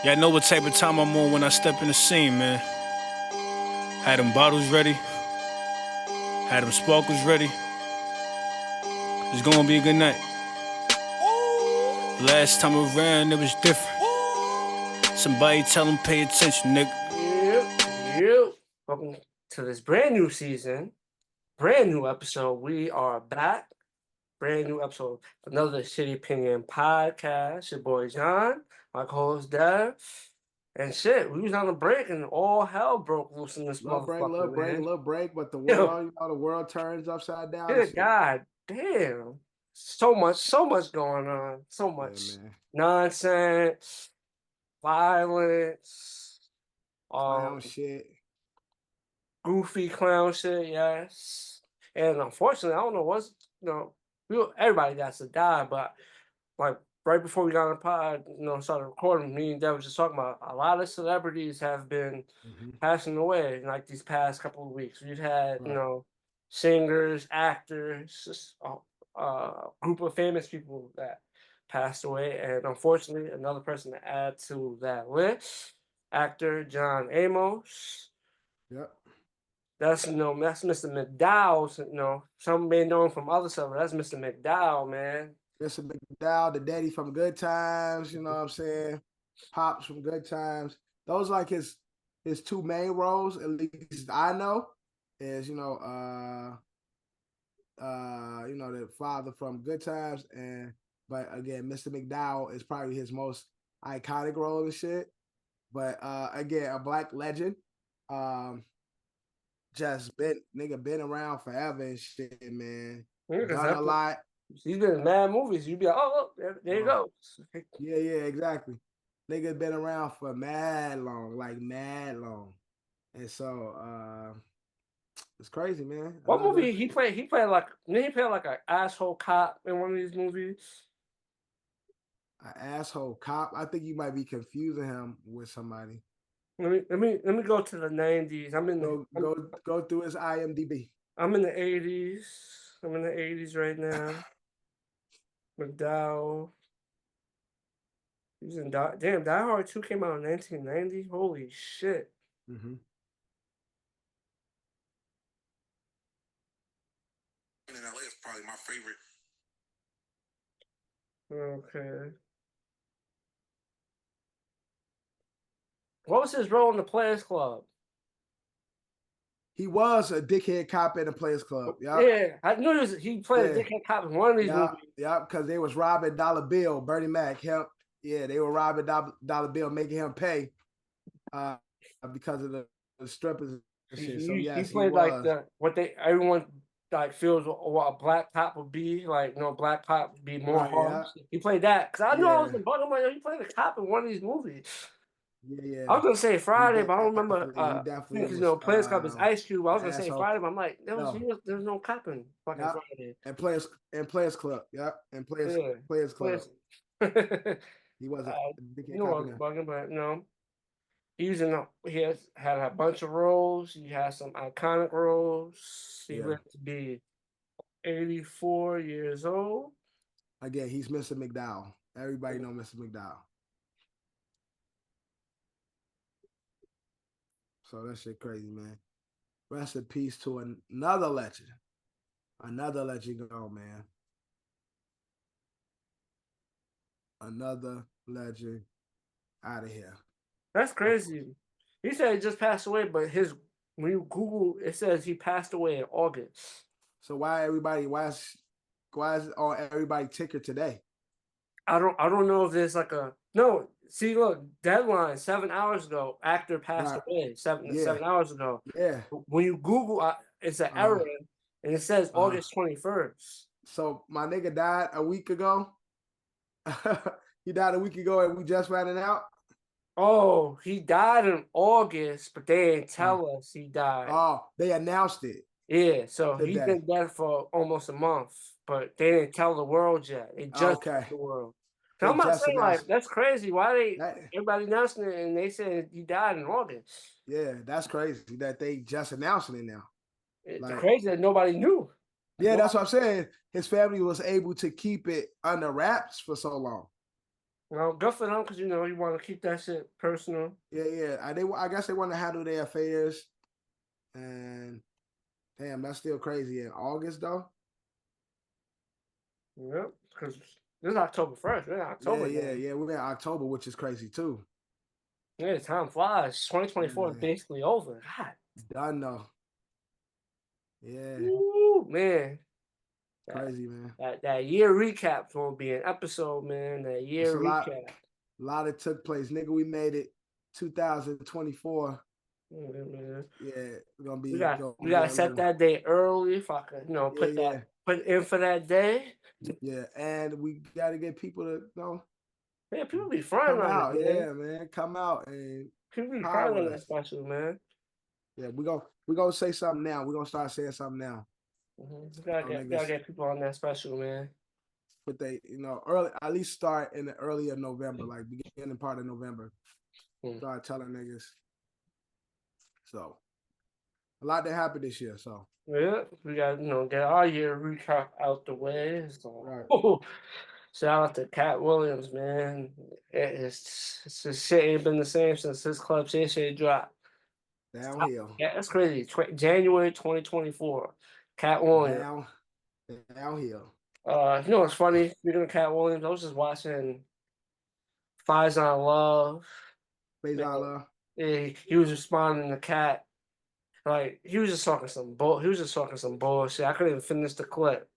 Yeah, I know what type of time I'm on when I step in the scene, man. Had them bottles ready, had them sparkles ready. It's gonna be a good night. Last time around, it was different. Somebody tell them pay attention, nigga. Yep. Welcome to this brand new season, brand new episode. We are back. Brand new episode. Another Shitty Opinion podcast. Your boy John, my co-host Dev. And shit, we was on a break and all hell broke loose in this motherfucker, man. little break, but the Yo, world, the world turns upside down and good shit. God damn. So much going on. So much man. nonsense, violence, Clown shit. goofy clown shit, yes. And unfortunately, I don't know what's everybody got to die, but like right before we got on the pod, started recording, me and Dev was just talking about a lot of celebrities have been passing away in like these past couple of weeks. We've had, singers, actors, just a group of famous people that passed away. And unfortunately, another person to add to that list, actor John Amos. Yep. That's Mr. McDowell. Some may know him from other stuff, but that's Mr. McDowell, man. Mr. McDowell, the daddy from Good Times, you know what I'm saying? Pops from Good Times. Those like his two main roles, at least I know, is the father from Good Times, but again, Mr. McDowell is probably his most iconic role and shit. But again, a black legend. Just been around forever and shit, man. Done a lot. He's been in mad movies. You'd be like, oh, there you go. Yeah, exactly. Nigga been around for mad long, like mad long. And so it's crazy, man. What movie he played? He played like an asshole cop in one of these movies. An asshole cop. I think you might be confusing him with somebody. Let me go to the 90s. Go through his IMDb. I'm in the 80s. I'm in the 80s right now. McDowell. He's in Die Hard 2 came out in 1990. Holy shit. Mm-hmm. In LA is probably my favorite. Okay. What was his role in the Players Club? He was a dickhead cop in the Players Club. Yep. Yeah, I knew he played a dickhead cop in one of these movies. Yeah, because they was robbing Dollar Bill, Bernie Mac. They were robbing Dollar Bill, making him pay because of the strippers and shit. So yes, he played like everyone like feels what a black cop would be. Like, black cop would be more harms. Yeah. He played that because I know I was in Baltimore. He played a cop in one of these movies. Yeah. I was gonna say Friday, but I don't remember. Because Players Club is Ice Cube. I was gonna say Friday, but I'm like, there was no cop in fucking Friday. And Players Club, and Players Club. He wasn't. I was bugging, but no. He has had a bunch of roles. He has some iconic roles. He lived to be 84 years old. Again, he's Mr. McDowell. Everybody know Mr. McDowell. So that shit crazy, man. Rest in peace to another legend. Another legend gone, man. Another legend out of here. That's crazy. He said he just passed away, but when you Google, it says he passed away in August. So why is it on everybody ticker today? I don't know if there's like no. See, look, deadline 7 hours ago. Actor passed away 7 hours ago. Yeah. When you Google, it's an error, and it says August 21st. So my nigga died a week ago. He died a week ago, and we just found it out. Oh, he died in August, but they didn't tell us he died. Oh, they announced it. Yeah, so he's been dead for almost a month, but they didn't tell the world yet. It just told the world. So I'm not saying like that's crazy. Why everybody announcing it and they said he died in August? Yeah, that's crazy that they just announcing it now. It's crazy that nobody knew. Yeah, that's what I'm saying. His family was able to keep it under wraps for so long. Well, good for them because you know you want to keep that shit personal. Yeah. I guess they want to handle their affairs, and damn, that's still crazy. In August though. Yep, because this is October 1st. We're in October now. Yeah. We're in October, which is crazy too. Yeah, time flies. 2024 is Yeah. basically over. God. Done though. Yeah, Ooh, man. crazy man. That year recap's gonna be an episode, man. That It's year a lot. recap. A lot that took place, nigga. We made it 2024. Yeah, man. Yeah, we're gonna be. We got Gonna we be gotta a set little, that day early if I could, yeah. put in for that day. Yeah, and we got to get people to Yeah, people be frying come on out. it, man. Yeah, man, come out and People be holler frying with on that us. special, man. Yeah, we gonna say something now. We're gonna start saying something now. We gotta Niggas get people on that special, man. but they, early, at least start in the early of November, like beginning part of November. Start telling niggas. So a lot that happened this year. So Yeah, we got get our year recap out the way. So right. shout out to Cat Williams, man. It's just shit ain't been the same since his club shit dropped. Downhill. Yeah, that's crazy. January 2024. Cat Williams. Downhill. You know what's funny? Speaking of Cat Williams, I was just watching Fives on Love. Based Man, on love. yeah, he was responding to Cat. Like he was just talking some bullshit. I couldn't even finish the clip.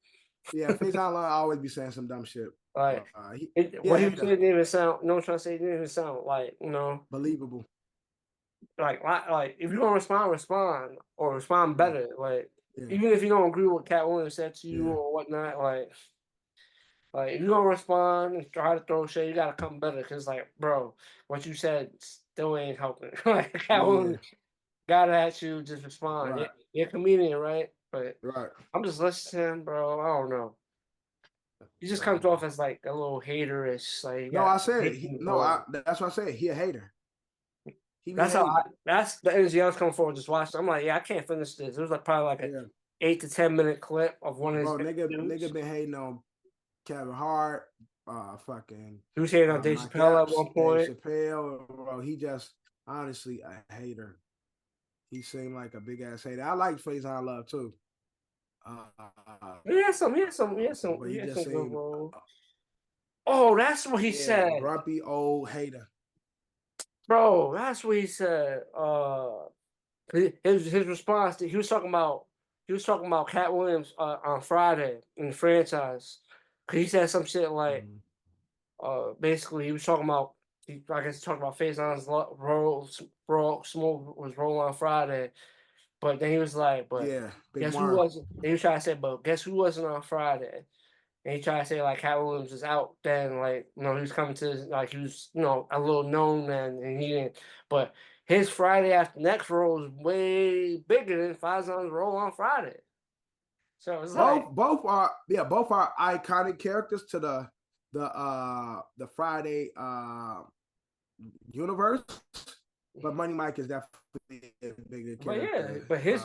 Yeah, Face on love always be saying some dumb shit. Like what he was saying didn't even sound. No, I'm trying to say it didn't even sound like believable. Like if you're gonna respond or respond better. Like Yeah. even if you don't agree with what Cat Williams said to you or whatnot, like if you're gonna respond and try to throw shit, you gotta come better. Because bro, what you said still ain't helping. Like Cat Williams got at you, just respond. Right. You're a comedian, right? But Right. I'm just listening, bro. I don't know. He just comes off as like a little haterish. Like no, I said it. That's what I said. He a hater. He be hating. That's the energy I was coming forward. Just watching. I'm like, yeah, I can't finish this. It was probably like an 8 to 10 minute clip of one of his. Bro, nigga been hating on Kevin Hart. Fucking. He was hating on Dave Chappelle at one point. Dave Chappelle, bro. He just honestly a hater. He seemed like a big ass hater. I like Face on Love too. He had some good roles. Oh, that's what he said. Grumpy old hater. Bro, that's what he said. His response to he was talking about Cat Williams on Friday in the franchise. Cause he said some shit like basically he was talking about I guess talking about Face On's Smoke was rolling on Friday. But then he was like, guess who wasn't? He was trying to say, but guess who wasn't on Friday? And he tried to say Cat Williams is out then, he was coming to he was, a little known man, and he didn't. But his Friday after next role is way bigger than Fazon's role on Friday. So it's both are iconic characters to the Friday universe. But Money Mike is definitely a bigger character. But his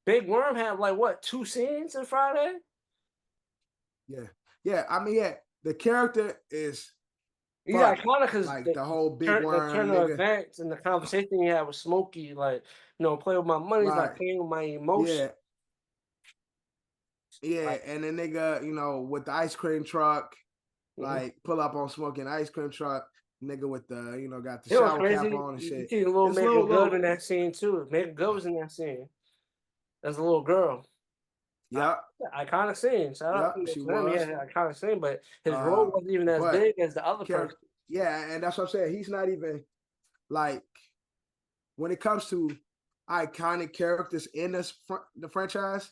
Big Worm had 2 scenes in Friday? Yeah. I mean, the character is he's iconic because the whole Big Worm, the turn of events and the conversation he had with Smokey, play with my money, playing with my emotions. Yeah, and the nigga, with the ice cream truck, pull up on Smokey an ice cream truck. Nigga with the, got the shower cap on and shit. You see a little Megan Good in that scene too. Megan Good was in that scene. As a little girl. Yeah. Iconic scene. Shout out to she him. was. He had an iconic scene, but his role wasn't even as big as the other person. Yeah, and that's what I'm saying. He's not even when it comes to iconic characters in the franchise,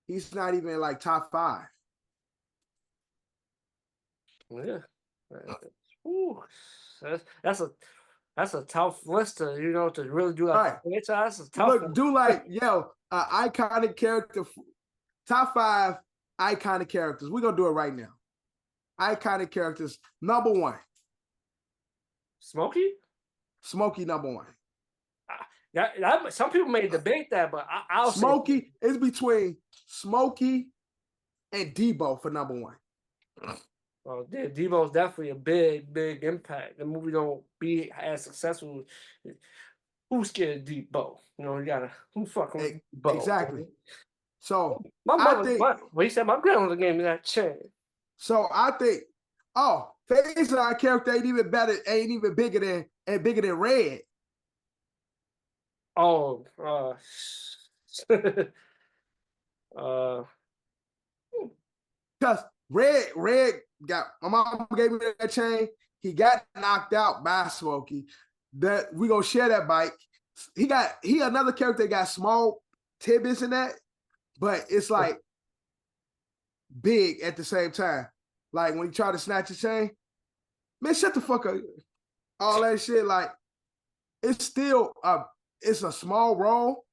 he's not even top 5. Yeah. Ooh, that's a tough list to to really do that. Franchise. It's tough. Look, do iconic character, top 5 iconic characters. We're gonna do it right now. Iconic characters, number 1. Smokey number 1. Some people may debate that, but I'll Smokey is between Smokey and Debo for number 1. Debo's definitely a big impact. The movie don't be as successful. Who's scared of Debo? You know, you gotta who fucking with Debo? Exactly. So My I mother, think. what he said, my grandmother gave me that chain. So I think. Oh, Faison character ain't even bigger than Red. Oh, uh, Because Red got my mom gave me that chain. He got knocked out by Smokey. That we gonna share that bike. He another character that got small tidbits in that, but it's like big at the same time. Like when he tried to snatch his chain, man, shut the fuck up. All that shit, like it's still it's a small role,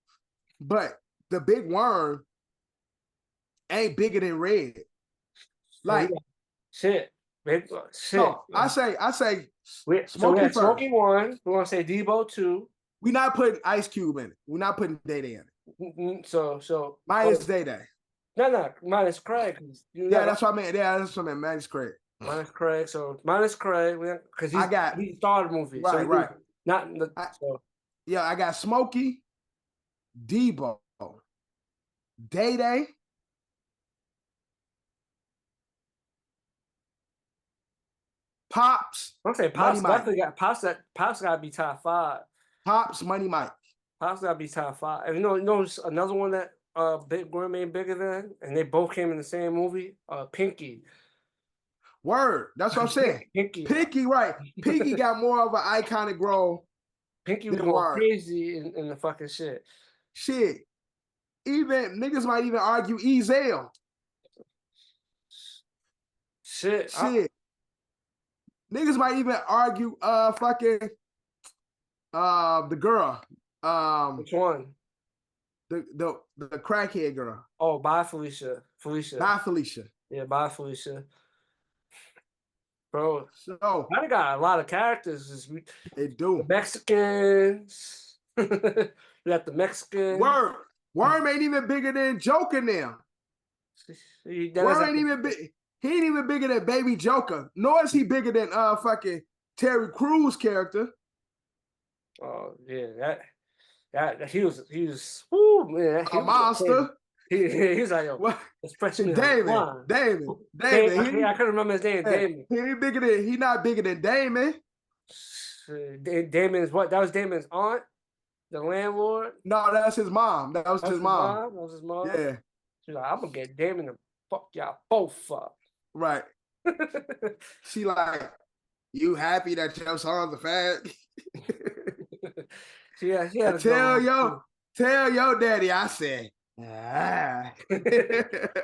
but the big worm ain't bigger than Red. Like shit. Shit. So I say so we Smokey had first. Smokey 1. We're gonna say Debo 2. We not putting Ice Cube in it. We're not putting Day-Day in it. So Minus Day-Day. No, minus Craig. Yeah, that's what I meant. Yeah, that's what I meant. Minus Craig. Minus Craig. So minus Craig, because he started the movie. Right, so right. Not in the. Yeah, I got Smokey, Debo, Day-Day, Pops. I'm saying Pops definitely got Pops. Pops got to be top 5. Pops, Money Mike. Pops got to be top 5. And you know another one that Big Worm made bigger than, and they both came in the same movie. Pinky. Word. That's what I'm saying. Pinky, right. Pinky got more of an iconic role. Pinky was going crazy in the fucking shit. Shit. Even niggas might even argue Ezel. Shit. Niggas might even argue fucking the girl. Which one? The crackhead girl. Oh, bye Felicia. Bye Felicia. Yeah, bye Felicia. Bro, so I got a lot of characters. They do. The Mexicans. You got the Mexicans. Worm ain't even bigger than Joker now. Worm ain't even big. He ain't even bigger than Baby Joker. Nor is he bigger than fucking Terry Crews character. Oh yeah, that he was whoo man. A monster. He was like, yo, especially Damon. I couldn't remember his name. Damon. He not bigger than Damon. Damon's what? That was Damon's aunt, the landlord. No, that's his mom. That was his mom. That was his mom. Yeah. She's like, I'm gonna get Damon to fuck y'all both up. Right. She like, you happy that your son's a fag? Tell your daddy I said. I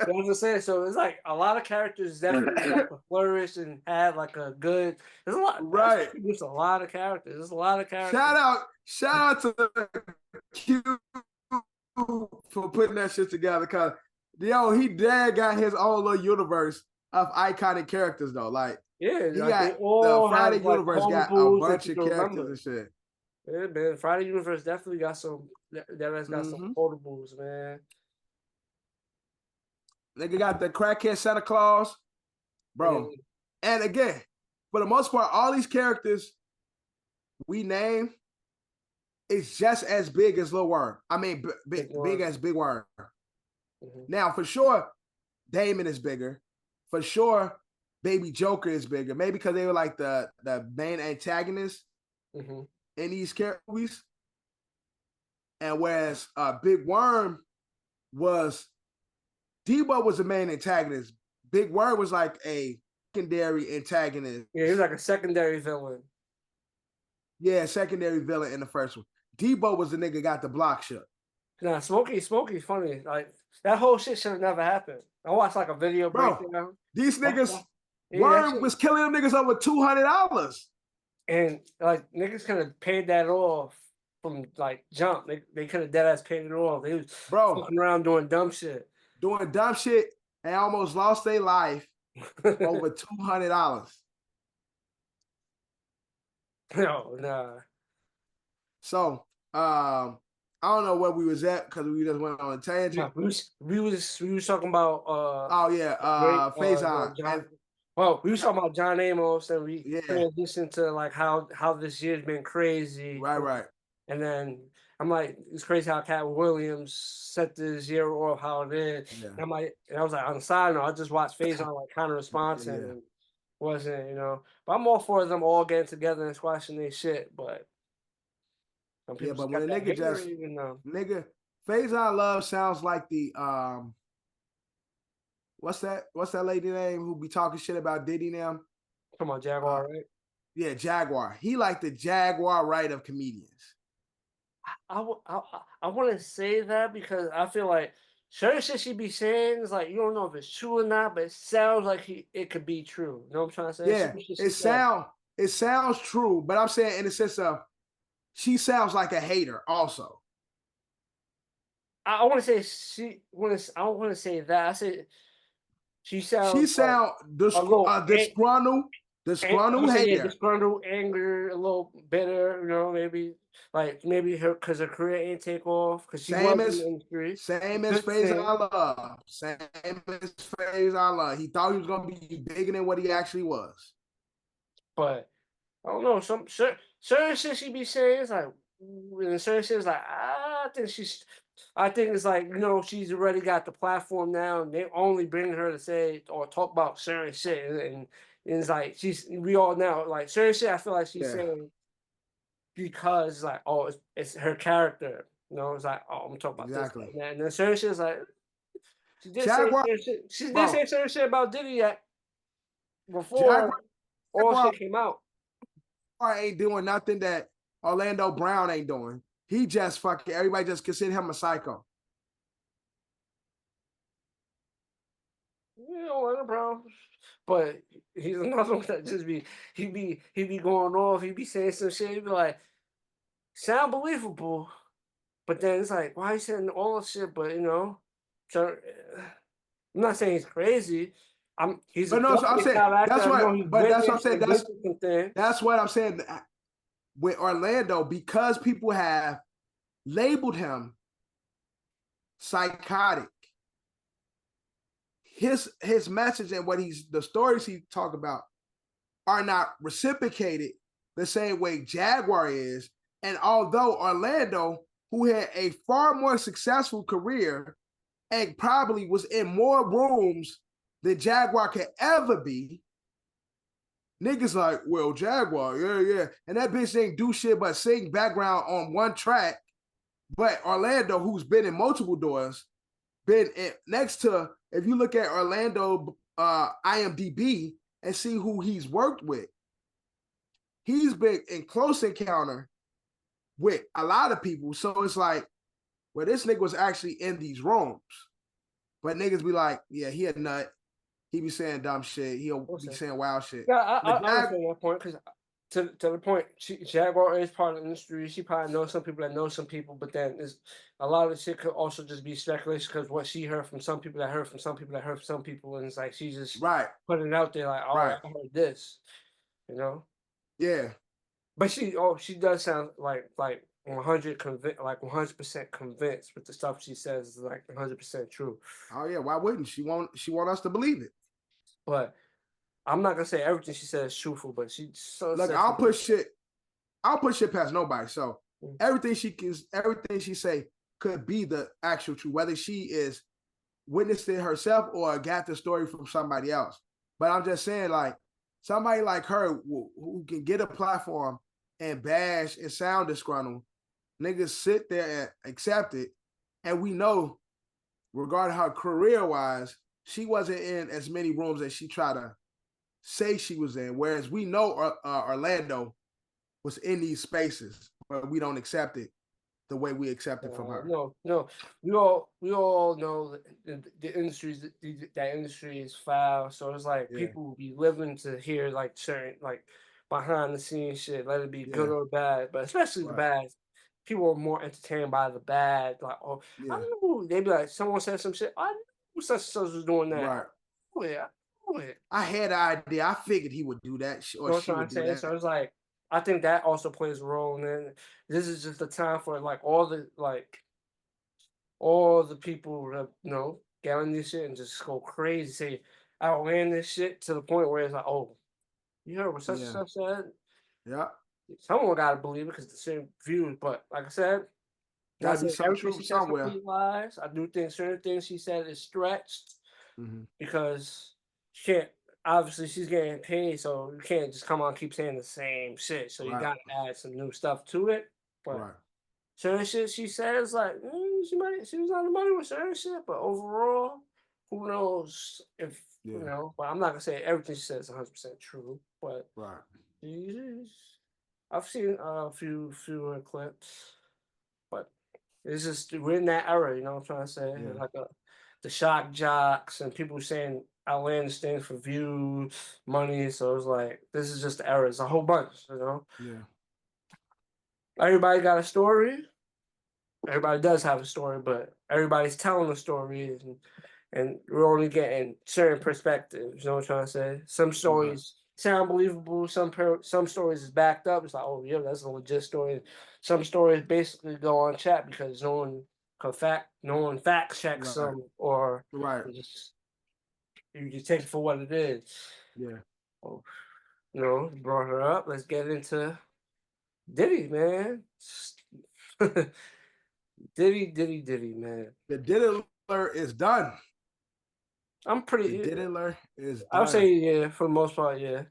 was just saying, so it's like a lot of characters definitely like flourish and have like a good. There's a lot, right? There's a lot of characters. There's a lot of characters. Shout out to Q for putting that shit together, cause he got his own little universe of iconic characters though. Like yeah, he got the Friday universe got a bunch of characters and shit. Yeah, man. Friday universe definitely got some. That has got some quotables, man. Nigga got the crackhead Santa Claus, bro. Yeah. And again, for the most part, all these characters we name is just as big as Lil Worm. I mean, big as Big Worm. Now, for sure, Damon is bigger. For sure, Baby Joker is bigger. Maybe because they were like the main antagonists in these movies. And whereas Big Worm Debo was the main antagonist. Big Worm was like a secondary antagonist. Yeah, he was like a secondary villain. Yeah, secondary villain in the first one. Debo was the nigga got the block shut. Nah, Smokey's funny. Like that whole shit should have never happened. I watched like a video breakdown. These niggas, Worm was killing them niggas over $200. And like niggas could have paid that off from like jump. They could have dead ass paid it off. They was fucking around doing dumb shit. And almost lost their life over $200. No, nah. So I don't know where we was at because we just went on a tangent. Nah, we was talking about Faison. Well, we were talking about John Amos, and we Yeah. transitioned to like how this year's been crazy. Right. And then I'm like, it's crazy how Cat Williams set this year off how it is. Yeah. And I was like, on the side note, I just watched Phase on like counter response Yeah. and wasn't, you know. But I'm all for them all getting together and squashing their shit. But some people but just when got a that nigga hater just even Phase on Love sounds like the what's that lady name who be talking shit about Diddy now? Come on, Jaguar, right? Yeah, Jaguar. He like the Jaguar right of comedians. I want to say that because I feel like certain shit she be saying is like you don't know if it's true or not, but it sounds like it could be true. You know what I'm trying to say? Yeah, it sounds true, but I'm saying in the sense of she sounds like a hater also. I want to say I don't want to say that. I say she sounds disgruntled hater. Disgruntled, anger, a little bitter. You know, maybe her because her career ain't take off because she was in the industry. Same as Phase I Love. Same as Phase I Love. He thought he was gonna be bigger than what he actually was. But I don't know. Certain shit she be saying is like, and certain shit is like, I think it's like, you know, she's already got the platform now, and they only bring her to say or talk about certain shit, and it's like we all know like certain shit. I feel like she's saying because like, oh, it's her character. You know, it's like, oh, I'm talking about this and then certain shit is like she did say certain shit about Diddy before all shit came out. Ain't doing nothing that Orlando Brown ain't doing. He just fucking everybody just consider him a psycho. You know, Orlando Brown, but he's another one that just he be going off. He be saying some shit. He be like, sound believable, but then it's like, why he saying all this shit? But you know, so I'm not saying he's crazy. He's a so I'm saying that's what. But that's what I'm saying. That's what I'm saying. With Orlando, because people have labeled him psychotic, his message and the stories he talk about are not reciprocated the same way Jaguar is. And although Orlando, who had a far more successful career and probably was in more rooms than Jaguar could ever be, niggas like, well, Jaguar, yeah. And that bitch ain't do shit but sing background on one track. But Orlando, who's been in multiple doors, next to, if you look at Orlando IMDb and see who he's worked with, he's been in close encounter with a lot of people. So it's like, well, this nigga was actually in these rooms. But niggas be like, yeah, he a nut. He be saying dumb shit. He'll be saying wild shit. Yeah, I understand that point because to the point, Jaguar is part of the industry. She probably knows some people that know some people, but then a lot of the shit could also just be speculation because what she heard from some people that heard from some people that heard from some people, and it's like she just putting it out there like, oh, I heard this, you know? Yeah. But she does sound like 100% convinced with the stuff she says is like 100% true. Oh yeah, why wouldn't she want us to believe it? But I'm not gonna say everything she says is truthful, but look. I'll put shit past nobody. So everything she say could be the actual truth, whether she is witnessed it herself or got the story from somebody else. But I'm just saying, like somebody like her who can get a platform and bash and sound disgruntled, niggas sit there and accept it, and we know, regarding her career-wise, she wasn't in as many rooms as she tried to say she was in, whereas we know Orlando was in these spaces, but we don't accept it the way we accept it from her. No, we all know the industry that industry is foul, so it's like people will be living to hear like certain like behind the scenes shit, let it be good or bad, but especially the bad. People are more entertained by the bad. Like, oh, I knew they be like, someone said some shit. I knew such and such was doing that. Right. I had an idea. I figured he would do that, or she would do that. So it's like, I think that also plays a role. And then this is just the time for like all the people that get on this shit and just go crazy. Say, outlandish shit to the point where it's like, oh, you heard what such and Yeah. such said? Yeah. Someone got to believe it because the same views. But like I said, Gotta not be saying some everything truth she says somewhere. complete lies. I do think certain things she said is stretched Mhm. because she can't. Obviously, she's getting paid, so you can't just come on and keep saying the same shit. So you Right. got to add some new stuff to it. But Right. certain shit she says, like she was on the money with certain shit, but overall, who knows if Yeah. you know? But I'm not gonna say everything she says is 100% true. But Right. I've seen a few clips, but it's just we're in that era, you know what I'm trying to say? Yeah. Like the shock jocks and people saying outlandish things for views, money. So it's like this is just the era. It's a whole bunch, you know. Yeah. Everybody got a story. Everybody does have a story, but everybody's telling a story, and we're only getting certain perspectives. You know what I'm trying to say? Some stories sound believable. Some stories is backed up. It's like, oh yeah, that's a legit story. Some stories basically go on chat because no one fact checks Right. them, or Right. you just take it for what it is. Yeah. Oh, you know, brought her up. Let's get into Diddy, man. Diddy, man. The diddler is done. I'm The pretty. diddler is I would done. say yeah, for the most part, yeah.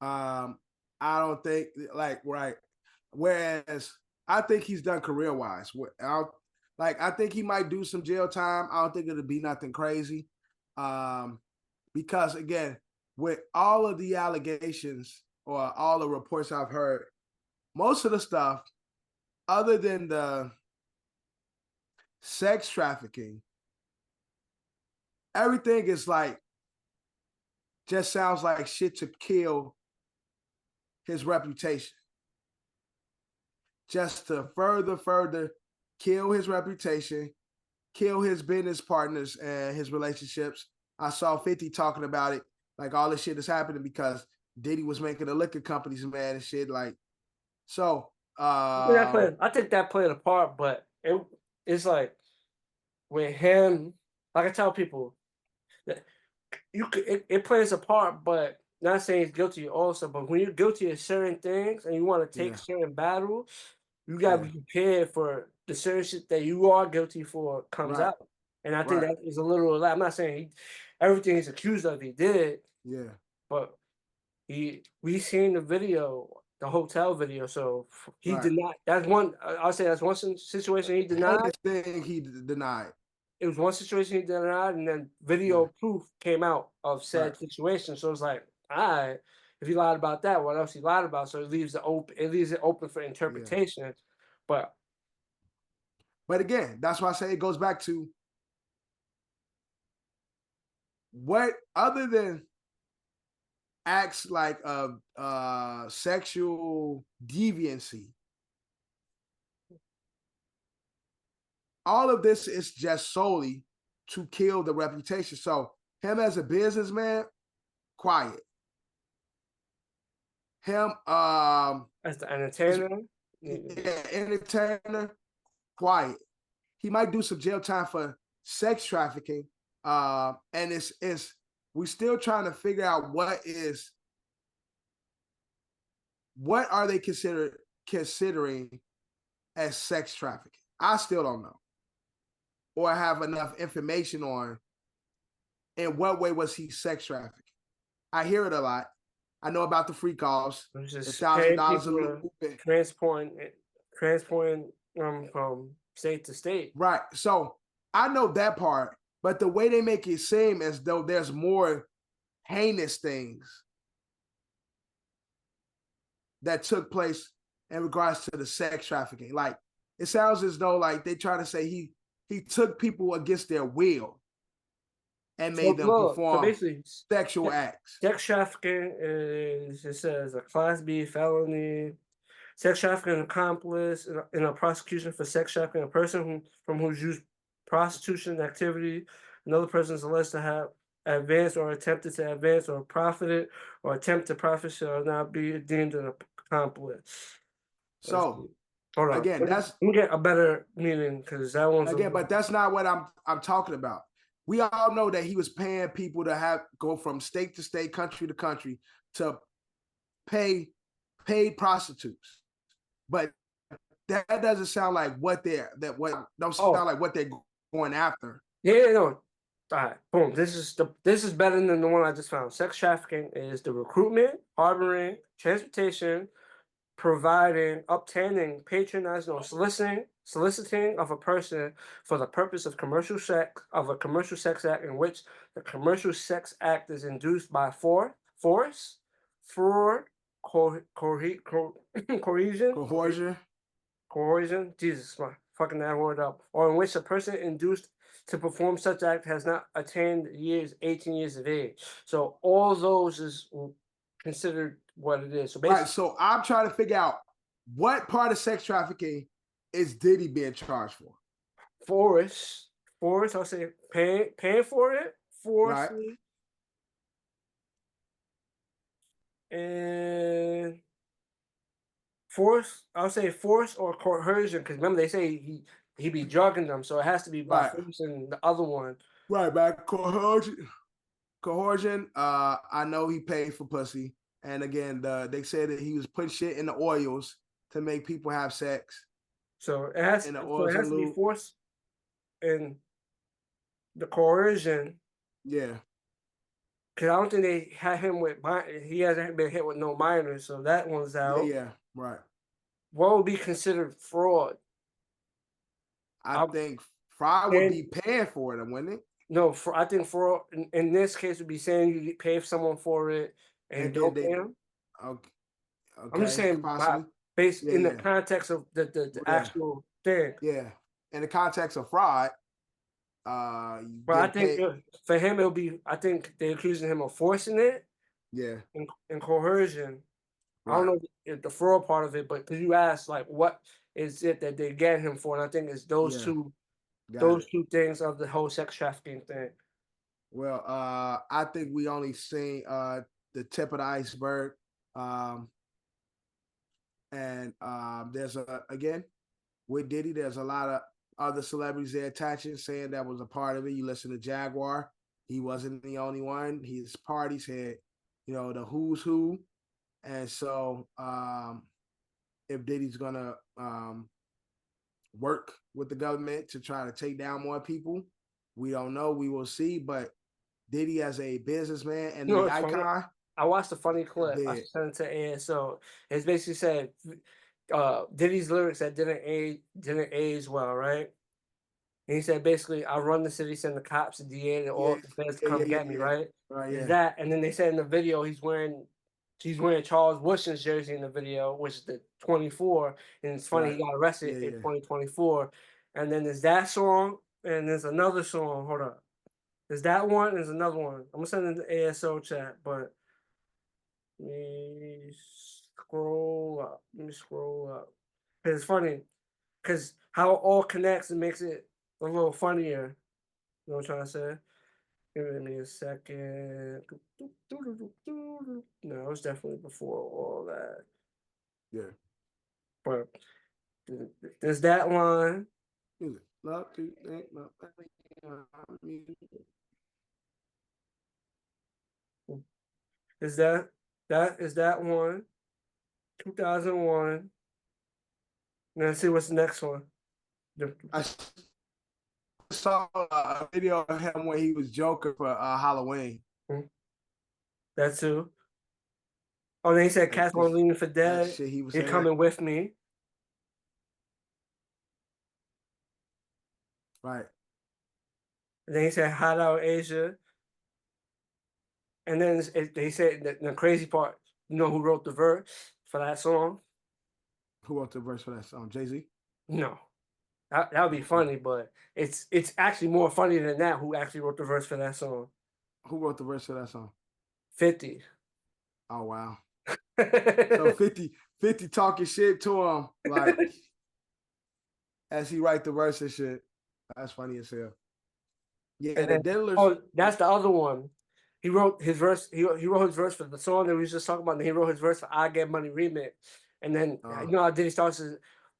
I don't think right. Whereas I think he's done career wise. I think he might do some jail time. I don't think it'll be nothing crazy. Because again, with all of the allegations or all the reports I've heard, most of the stuff, other than the sex trafficking, everything is like just sounds like shit to kill his reputation. Just to further kill his reputation, kill his business partners and his relationships. I saw 50 talking about it, like all this shit is happening because Diddy was making the liquor companies mad and shit. Like, so I think that played a part, but it's like with him, like I tell people that it plays a part, but not saying he's guilty also. But when you're guilty of certain things and you want to take yeah, certain battles, you gotta be prepared for the certain shit that you are guilty for comes right, out. And I think right, that is a little. I'm not saying everything he's accused of he did, yeah. but we seen the video, the hotel video. So he Right. did not. That's one. I'll say that's one situation he denied. Heinous thing he denied. It was one situation he denied, and then Yeah, video proof came out of right, said situation. So it's like, all right, if he lied about that, what else he lied about? So it leaves it open for yeah. interpretation. But But again, that's why I say it goes back to what other than acts like sexual deviancy. All of this is just solely to kill the reputation. So him as a businessman, quiet. Him as the entertainer, entertainer, quiet. He might do some jail time for sex trafficking. And it's we're still trying to figure out what are they considering as sex trafficking. I still don't know or have enough information on in what way was he sex trafficking. I hear it a lot. I know about the free calls, it was the just paying $1,000 a people to loop. transporting from state to state. Right. So I know that part, but the way they make it seem as though there's more heinous things that took place in regards to the sex trafficking. Like it sounds as though like they try to say he took people against their will and made them So perform basically, sexual acts. sex trafficking is, it says, a Class B felony. Sex trafficking accomplice in a prosecution for sex trafficking, a person from whose use prostitution activity another person is alleged to have advanced or attempted to advance or profited or attempt to profit shall not be deemed an accomplice. So Hold on. again, Let me get a better meaning because that one's a again, little. but that's not what I'm talking about. we all know that he was paying people to go from state to state, country to country to pay paid prostitutes. But that doesn't sound like what sound like what they're going after. Yeah, no. All right, boom. This is better than the one I just found. Sex trafficking is the recruitment, harboring, transportation, providing, obtaining, patronizing, or soliciting of a person for the purpose of commercial sex a commercial sex act in which the commercial sex act is induced by force, fraud, coercion. Jesus, my fucking that word up. Or in which a person induced to perform such act has not attained 18 years of age. So all those is considered what it is. So basically, right. So I'm trying to figure out what part of sex trafficking is Diddy being charged for? Force, I'll say paying for it, forcefully, right. And force, I'll say force or coercion, because remember they say he be drugging them, so it has to be by force and the other one. Right, back coercion. I know he paid for pussy. And again, they said that he was putting shit in the oils to make people have sex. So it has to be force and the coercion. Yeah. Because I don't think they had him with, he hasn't been hit with no minors, so that one's out. Yeah, right. What would be considered fraud? I think fraud would be paying for it, wouldn't it? No, I think fraud in this case would be saying you pay someone for it and don't pay them. Okay. I'm just saying, based in the context of the actual thing. Yeah, in the context of fraud. But I think for him it'll be. I think they're accusing him of forcing it. Yeah. And coercion. Right. I don't know if the fraud part of it, but because you asked like what is it that they get him for, and I think it's those two things of the whole sex trafficking thing. Well, I think we only seen the tip of the iceberg. And there's again with Diddy, there's a lot of other celebrities they're attaching, saying that was a part of it. You listen to Jaguar, he wasn't the only one. His parties had, the who's who. And so if Diddy's gonna work with the government to try to take down more people, we don't know. We will see. But Diddy as a businessman and the icon. Funny. I watched a funny clip. I sent it to ASO. It's basically said Diddy's lyrics that didn't age well, right? And he said basically, I run the city, send the cops, the DA, and all the feds to come get me, right? Right. Is that? And then they said in the video he's wearing Charles Woodson's jersey in the video, which is the 24. And it's funny he got arrested in 2024. And then there's that song, and there's another song. Hold up. There's that one, there's another one. I'm gonna send it in the ASO chat, but let me scroll up. Cause it's funny, cause how it all connects and makes it a little funnier. You know what I'm trying to say? Give me a second. No, it's definitely before all that. Yeah. But there's that line. Is that one? 2001. Now let's see what's the next one. I saw a video of him when he was Joker for Halloween. That too. Oh, then he said Cats Won't Leave Me for Dead. You're coming with me. Right. And then he said Hot Out Asia. And then they said the crazy part, you know who wrote the verse for that song? Who wrote the verse for that song? Jay-Z? No. That would be funny, but it's actually more funny than that who actually wrote the verse for that song. Who wrote the verse for that song? 50. Oh, wow. So 50 talking shit to him, like, as he write the verse and shit. That's funny as hell. Yeah, and the Diddlers. Oh, that's the other one. He wrote his verse. He wrote his verse for the song that we was just talking about. And he wrote his verse for "I Get Money" remix. And then you know how Diddy starts his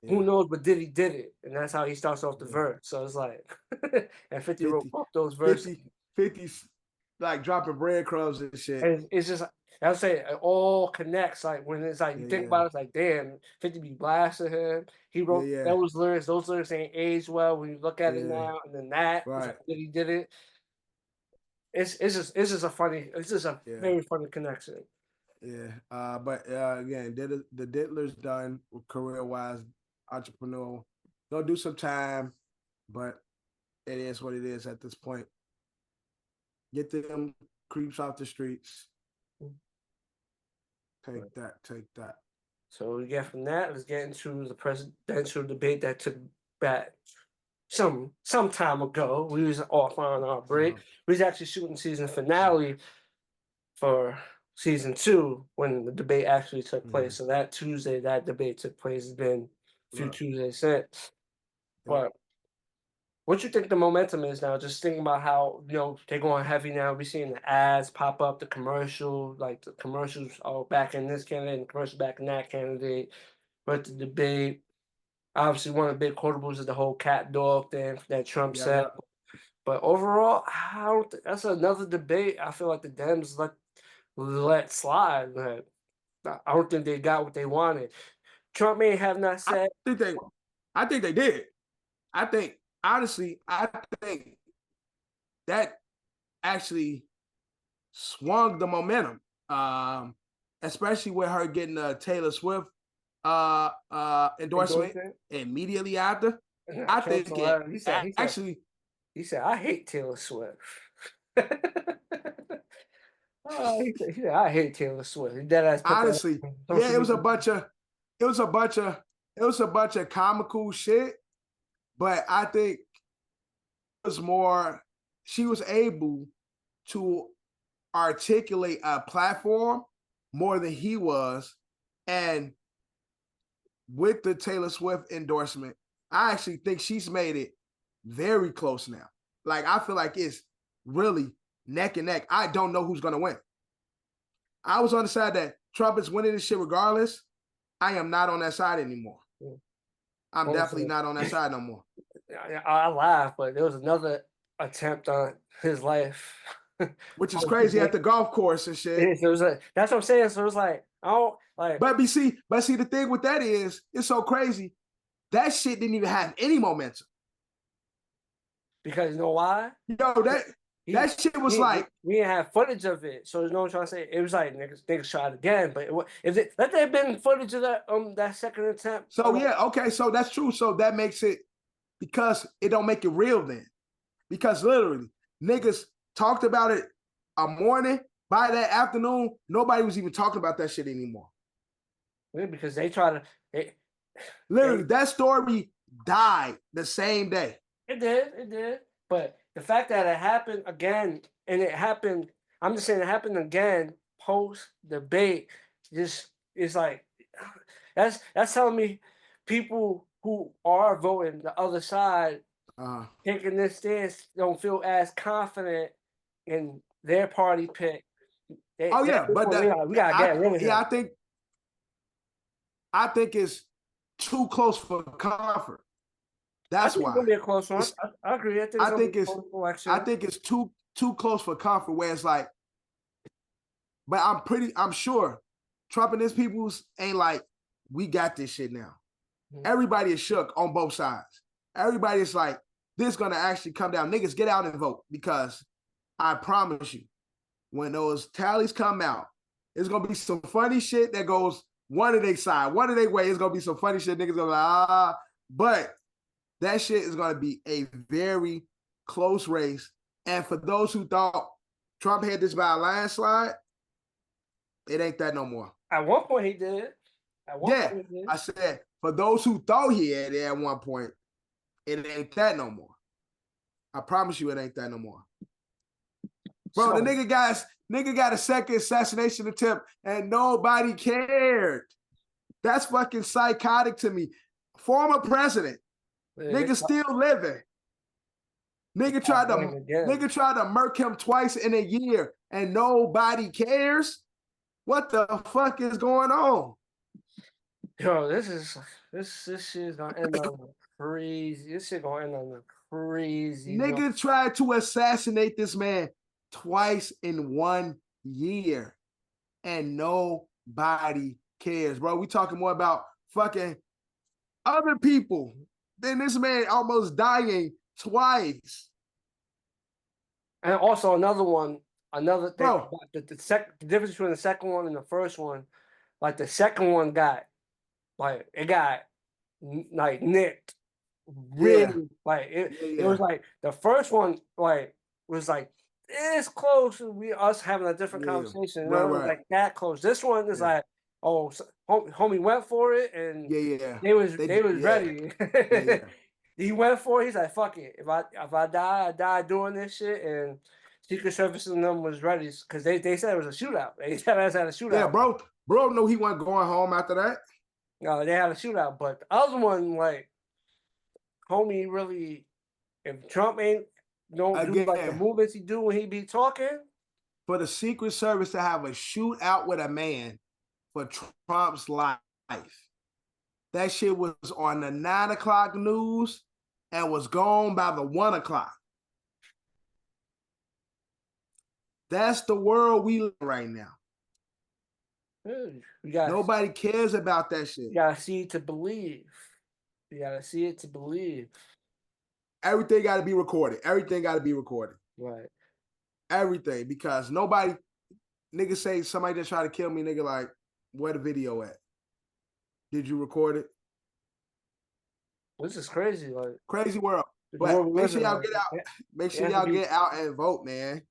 who knows, but Diddy did it. And that's how he starts off the verse. So it's like, and 50 wrote both those verses. 50 like dropping breadcrumbs and shit. And it's just, I'll say it all connects. Like when it's like, you think about it, it's like, damn, 50 be blasting him. He wrote those lyrics ain't aged well when you look at it now. And then that, it's like, Diddy did it. It's just a very funny connection. Yeah. But again, the Diddler's done career-wise, entrepreneur. Gonna do some time, but it is what it is at this point. Get them creeps off the streets. Take that. So we get from that, let's get into the presidential debate that took back some time ago. We was off on our break. We was actually shooting season finale for season 2 when the debate actually took place. So that Tuesday, that debate took place. It's been a few Tuesdays since. But what you think the momentum is now? Just thinking about how, they're going heavy now. We're seeing the ads pop up, the commercial, like the commercials are back in this candidate and the commercial back in that candidate. But the debate, obviously one of the big quotables is the whole cat dog thing that Trump said. But overall, that's another debate I feel like the Dems let slide. I don't think they got what they wanted. Trump may have not said. I think they did. Honestly, I think that actually swung the momentum, especially with her getting a Taylor Swift endorsement immediately after. I think he said, I hate Taylor Swift. He said, I hate Taylor Swift. Honestly, it was a bunch of comical shit. But I think it was more, she was able to articulate a platform more than he was. And with the Taylor Swift endorsement, I actually think she's made it very close now. Like, I feel like it's really neck and neck. I don't know who's going to win. I was on the side that Trump is winning this shit regardless. I am not on that side anymore. I'm definitely not on that side no more. I laugh, but there was another attempt on his life. Which is crazy at the golf course and shit. That's what I'm saying. So it was like, I don't like. But see, the thing with that is, it's so crazy. That shit didn't even have any momentum. Because you know why? That shit was we didn't have footage of it, so you know what I'm trying to say. It was like niggas tried again, but let there have been footage of that second attempt. So okay, so that's true. So that makes it, because it don't make it real then, because literally niggas talked about it a morning. By that afternoon, nobody was even talking about that shit anymore. Yeah, because they try to. Literally, that story died the same day. It did. But the fact that it happened again, and I'm just saying it happened again post debate, just is like, that's telling me people who are voting the other side, taking this stance, don't feel as confident in their party pick. We gotta get rid of him. I think it's too close for comfort. That's why. It's gonna be a close one. I agree. I think it's too close for comfort. Where it's like, but I'm sure Trump and his peoples ain't like, we got this shit now. Mm-hmm. Everybody is shook on both sides. Everybody is like, this is gonna actually come down. Niggas, get out and vote, because I promise you, when those tallies come out, it's gonna be some funny shit that goes one of their side, one of their way. It's gonna be some funny shit. Niggas gonna be like, but that shit is going to be a very close race. And for those who thought Trump had this by a landslide, it ain't that no more. At one point he did. I said, for those who thought he had it at one point, it ain't that no more. I promise you it ain't that no more. Bro, the nigga got a second assassination attempt and nobody cared. That's fucking psychotic to me. Former president. Nigga still living. Nigga tried to murk him twice in a year and nobody cares. What the fuck is going on? Yo, this shit is gonna end on a crazy. This shit gonna end on a crazy note. Nigga tried to assassinate this man twice in 1 year, and nobody cares, bro. We talking more about fucking other people than this man almost dying twice. And also another thing Bro. about the difference between the second one and the first one, like the second one got like nicked really like it was like the first one like was like this close to us having a different conversation, you know, it was like that close. This one is like, oh, homie went for it and they was ready. He went for it. He's like, fuck it. If I die, I die doing this shit. And Secret Service and them was ready because they said it was a shootout. They said us had a shootout. Yeah, bro knew he wasn't going home after that. No, they had a shootout. But the other one, like, homie, really, if Trump ain't do like the movements he do when he be talking. For the Secret Service to have a shootout with a man for Trump's life, that shit was on the 9 o'clock news and was gone by the 1 o'clock. That's the world we live in right now. Nobody cares about that shit. You gotta see it to believe. You gotta see it to believe. Everything got to be recorded. Everything got to be recorded. Right. Everything, because nobody, nigga say somebody just tried to kill me, nigga, like, where the video at? Did you record it? This is crazy, like crazy world. But make sure y'all get out. Make sure y'all get out and vote, man.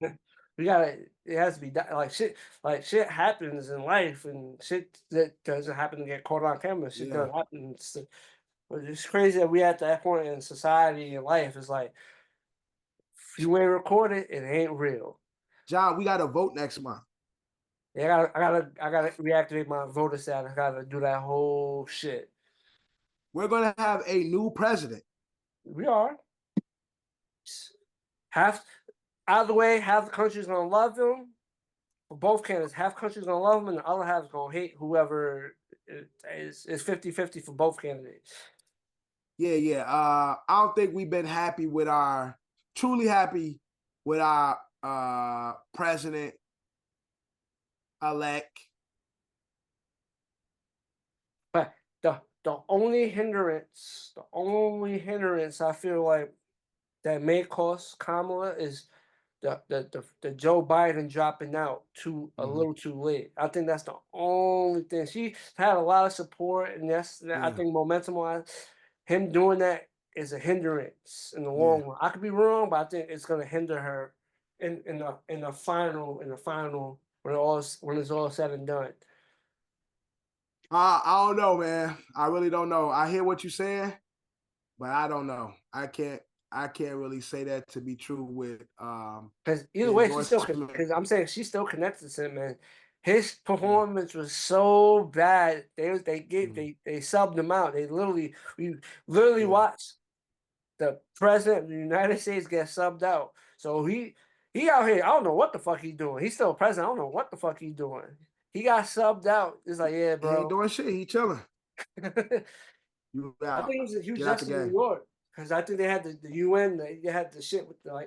We gotta. It has to be like shit. Like shit happens in life, and shit that doesn't happen to get caught on camera. Shit doesn't happen. It's crazy that we at that point in society and life. It's like if you ain't recorded, it ain't real. John, we gotta vote next month. Yeah, I gotta reactivate my voter status. I gotta do that whole shit. We're gonna have a new president. We are. Either way, half the country's gonna love him. For both candidates, half the country's gonna love him, and the other half is gonna hate whoever is 50-50 for both candidates. Yeah. I don't think we've been truly happy with our president elect. But the only hindrance I feel like that may cost Kamala is the Joe Biden dropping out a little too late. I think that's the only thing. She had a lot of support, and I think momentum-wise, him doing that is a hindrance in the long run. I could be wrong, but I think it's going to hinder her in the final when it's all said and done. I don't know, man. I really don't know. I hear what you're saying, but I don't know. I can't really say that to be true with because either way she's still because I'm saying she's still connected to him, man. His performance was so bad. They subbed him out. We literally watched the president of the United States get subbed out. So he out here. I don't know what the fuck he's doing. He's still president. I don't know what the fuck he's doing. He got subbed out. It's like, yeah, bro. He ain't doing shit. He chilling. I think he was just in New York. Because I think they had the UN, they had the shit with the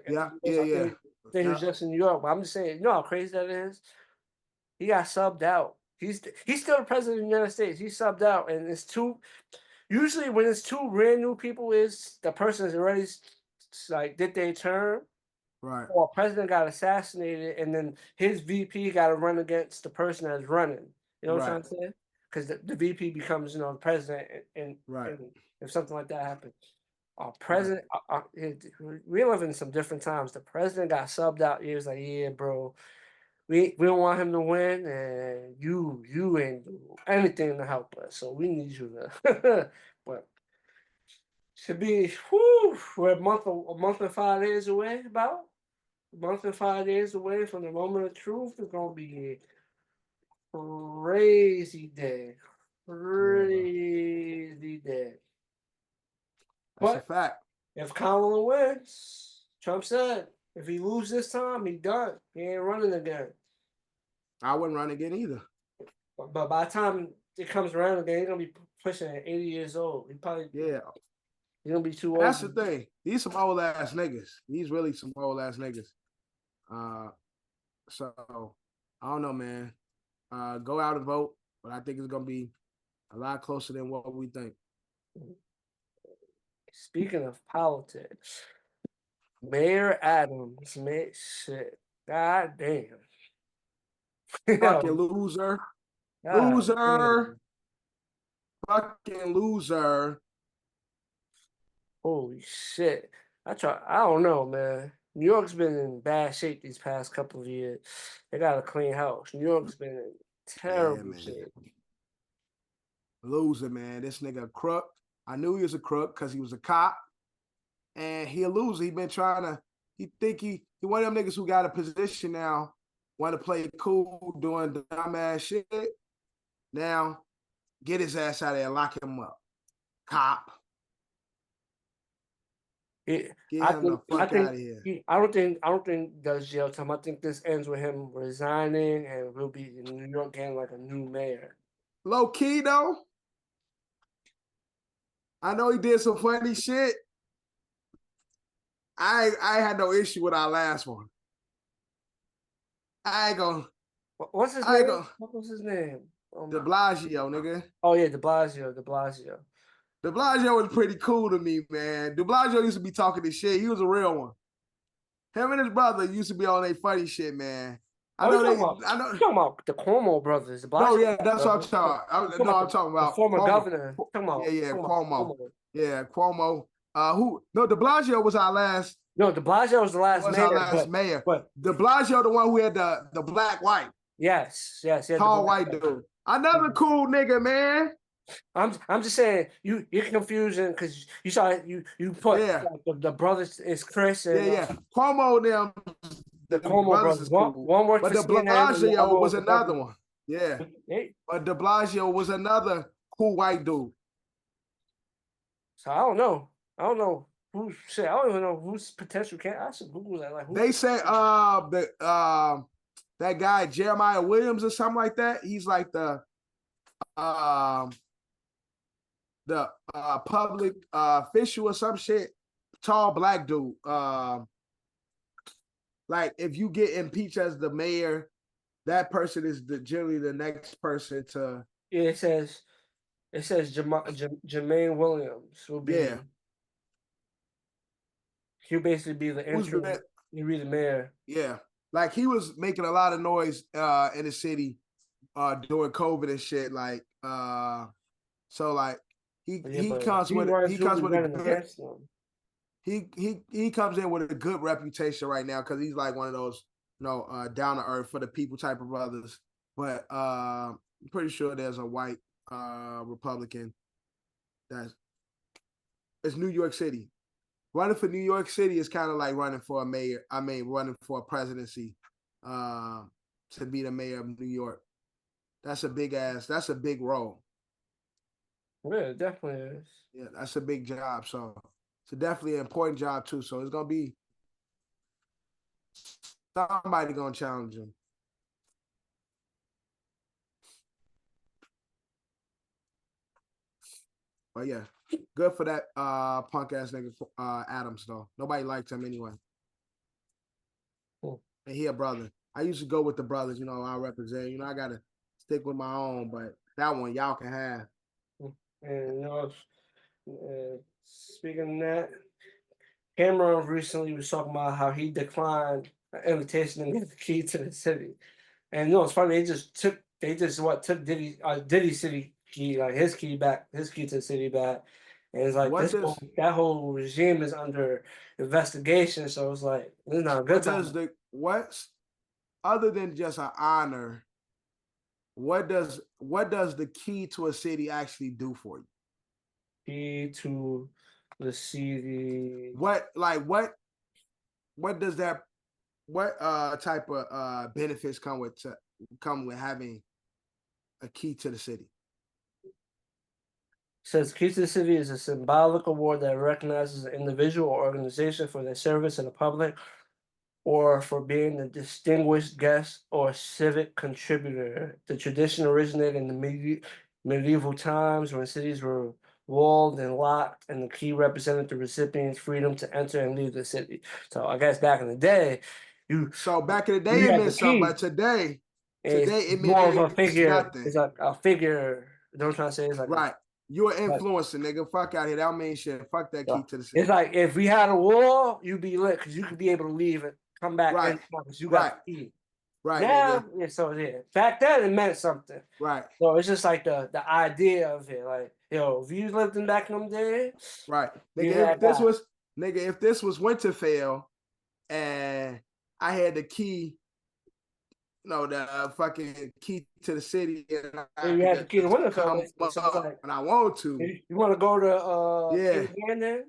They was just in New York. But I'm just saying, you know how crazy that is? He got subbed out. He's still the president of the United States. He's subbed out. And it's usually when it's two brand new people, is the person is already like did their term. Right. Or president got assassinated and then his VP got to run against the person that's running. You know what I'm saying? Because the VP becomes, the president and if something like that happens. Our president, we live in some different times. The president got subbed out. He was like, "Yeah, bro, we don't want him to win, and you ain't do anything to help us. So we need you to." But should be we're a month and 5 days away. About a month and 5 days away from the moment of truth. It's gonna be a crazy day. Crazy day. That's a fact. If Kamala wins, Trump said, if he loses this time, he done. He ain't running again. I wouldn't run again either. But by the time it comes around again, he's gonna be pushing at 80 years old. He's gonna be too old. That's the thing. He's some old ass niggas. He's really some old ass niggas. So I don't know, man. Go out and vote, but I think it's gonna be a lot closer than what we think. Speaking of politics, Mayr Adams, man, shit, god damn. Fucking loser. God Loser. damn. Fucking loser. Holy shit. I don't know, man. New York's been in bad shape these past couple of years. They got a clean house. New York's been in terrible man. shape. Loser, man. This nigga a crook. I knew he was a crook because he was a cop. And he a loser. He been trying to, he one of them niggas who got a position now, want to play cool, doing dumbass shit. Now, get his ass out of there and lock him up. Cop. Get him the fuck out of here. I don't think does jail time. I think this ends with him resigning and we'll be in New York getting like a new mayor. Low key though. I know he did some funny shit. I had no issue with our last one. I ain't gonna. What's his name? What was his name? De Blasio, nigga. Oh yeah, De Blasio. De Blasio was pretty cool to me, man. De Blasio used to be talking this shit. He was a real one. Him and his brother used to be on their funny shit, man. I know you're talking about the Cuomo brothers. De Blasio, no, yeah, that's what I'm talking about. I'm talking about the former Cuomo. governor. Cuomo. Yeah, Cuomo. No, De Blasio was our last. No, De Blasio was the last mayor. Our last mayor. But De Blasio, the one who had the black white. Yes. Tall white dude. Another cool nigga, man. I'm just saying you're confusing because you saw you put the brothers is Chris and Cuomo them. The Cuomo brothers. One worked but for De Blasio was another one. Yeah. But De Blasio was another cool white dude. So I don't know who shit. I don't even know who's potential candidate. I should Google that. Like they say that guy Jeremiah Williams or something like that. He's like the public official or some shit. Tall black dude. Like if you get impeached as the mayor, that person is generally the next person to. Yeah, it says Jermaine Williams will be. Yeah. He'll basically be the interim. He'll be the mayor. Yeah, like he was making a lot of noise in the city during COVID and shit. Like so like he comes with he comes in with a good reputation right now because he's like one of those down to earth for the people type of brothers. But I'm pretty sure there's a white Republican it's New York City. Running for New York City is kind of like running for a mayor. I mean, running for a presidency to be the mayor of New York. That's a big role. Yeah, it definitely is. Yeah, that's a big job. So it's definitely an important job too. So it's gonna be somebody gonna challenge him. But yeah, good for that punk ass nigga Adams though. Nobody liked him anyway. Cool. And he a brother. I used to go with the brothers, I represent. I gotta stick with my own, but that one y'all can have. And speaking of that, Cameron recently was talking about how he declined an invitation to get the key to the city. And it's funny, they just took Diddy's city key, like his key to the city back. And it's like that whole regime is under investigation. So it's like it's not a good time. Other than just an honor, what does the key to a city actually do for you? Key to the city. What does that? What type of benefits come with having a key to the city? It says key to the city is a symbolic award that recognizes an individual or organization for their service in the public or for being a distinguished guest or civic contributor. The tradition originated in the medieval times when cities were walled and locked, and the key represented the recipient's freedom to enter and leave the city. So I guess back in the day, So back in the you day, it had meant the something, key. but today It's it more of a means figure. nothing. It's like a figure. You know what I'm trying to say? It's like Right. You're an like, influencer, nigga. Fuck out here. That don't mean shit. Fuck that key to the city. it's like if we had a war, you'd be lit because you could be able to leave and come back Right. anytime because you Right. got the key. Right, Now, nigga. yeah, so yeah. Back then it meant something. Right. So it's just like the idea of it. Like, yo, if you lived in back in them days, Right. you Nigga, had that. if this was Winterfell and I had the key, the fucking key to the city, and I You had the could key to just Winterfell, come basically. So it's up like when I want to. you want to go to Yeah. King's Landing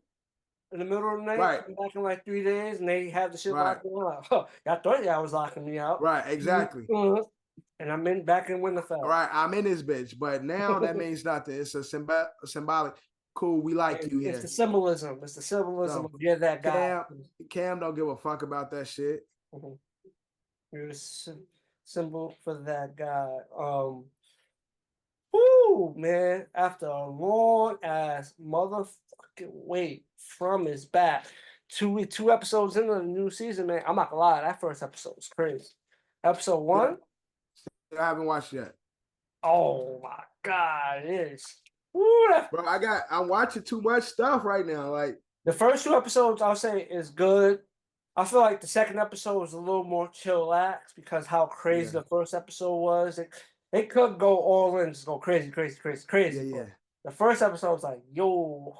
in the middle of the night, Right. come back in like 3 days, and they have the shit Right. locked in. Like, oh, I thought y'all was locking me out. Right, exactly. And I'm back in Winterfell. Right, I'm in this bitch, but now that means nothing. It's a symbolic. Cool, we like you here. It's the symbolism. It's the symbolism of you're that guy. Cam don't give a fuck about that shit. You're a symbol for that guy. Whoo, man! After a long ass motherfucking wait from his back, two episodes into the new season, man. I'm not gonna lie, that first episode was crazy. Episode 1. I haven't watched yet. Oh my god, it is. Woo, bro, I'm watching too much stuff right now. Like the first 2 episodes, I'll say is good. I feel like the second episode was a little more chillax because how crazy the first episode was. It could go all in, just go crazy. Yeah. The first episode was like, yo,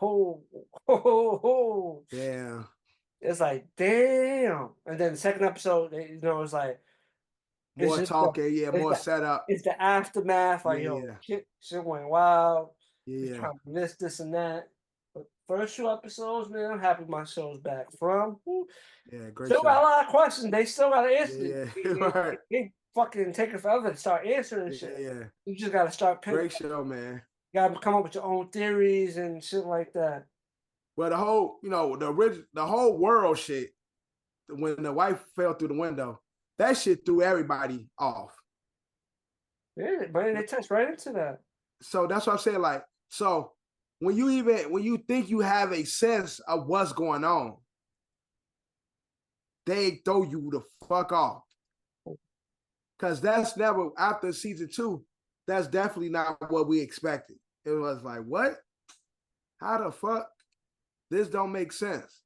ho. Damn. It's like, damn. And then the second episode, it was like more talking, more setup. It's the aftermath, like shit went wild. Yeah. This and that. But first 2 episodes, man, I'm happy my show's back from. Yeah, great. Still got a lot of questions. They still got to answer. Yeah. They fucking taking forever to start answering shit. Yeah. You just got to start picking. Great show, man. You got to come up with your own theories and shit like that. Well, the whole, the whole world shit, when the wife fell through the window, that shit threw everybody off. Yeah, but they touched right into that. So that's what I'm saying. Like, so when you think you have a sense of what's going on, they throw you the fuck off. Because that's never, after season 2, that's definitely not what we expected. It was like, what? How the fuck? This don't make sense.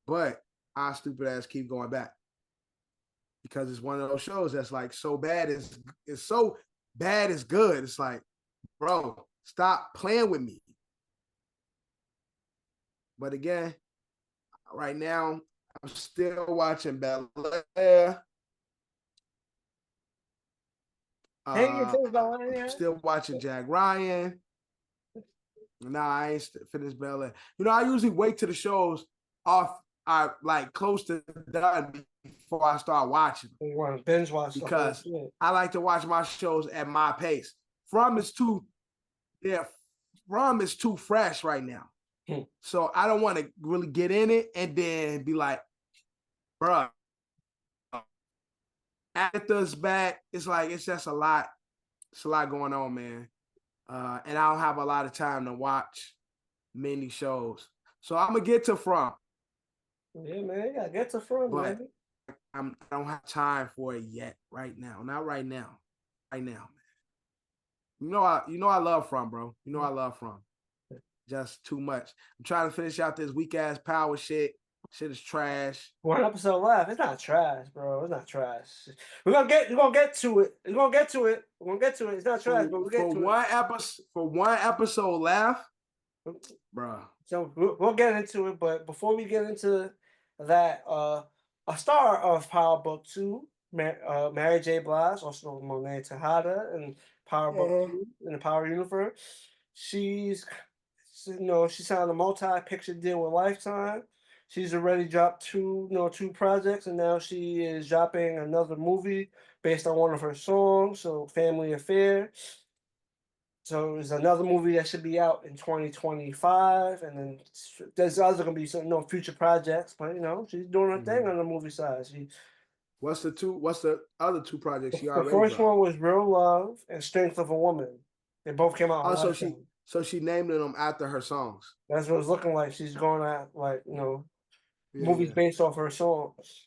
But our stupid ass keep going back. Because it's one of those shows that's like so bad, it's so bad it's good. It's like, bro, stop playing with me. But again, right now, I'm still watching Bel-Air. Still watching Jack Ryan. Nah, I ain't finished Bel-Air. I usually wait till the shows off, like close to done before I start watching. You want to binge watch because I like to watch my shows at my pace. From is too fresh right now. So I don't want to really get in it and then be like, bruh, Agatha's back. It's like, it's just a lot. It's a lot going on, man. And I don't have a lot of time to watch many shows. So I'm going to get to From. Yeah, man. You got to get to From, man. I don't have time for it yet, right now. Not right now. Right now, man. You know I love From, bro. You know I love From. Just too much. I'm trying to finish out this weak ass power shit. Shit is trash. 1 episode left. It's not trash, bro. It's not trash. We're gonna get to it. We're gonna get to it. It's not trash, but we'll get to it. For one episode left, bro. So we'll get into it, but before we get into that, a star of Power Book 2, Mary J. Blige, also Monet Tejada, and Power Book 2 in the Power Universe. She signed a multi-picture deal with Lifetime. She's already dropped two projects, and now she is dropping another movie based on one of her songs, so Family Affair. So there's another movie that should be out in 2025, and then there's also gonna be some future projects, but she's doing her thing on the movie side. What's the other 2 projects she already The first dropped? one was Real Love and Strength of a Woman. They both came out. Oh, On so Lifetime. she named them after her songs. That's what it's looking like. She's going at movies Yeah. based off her songs.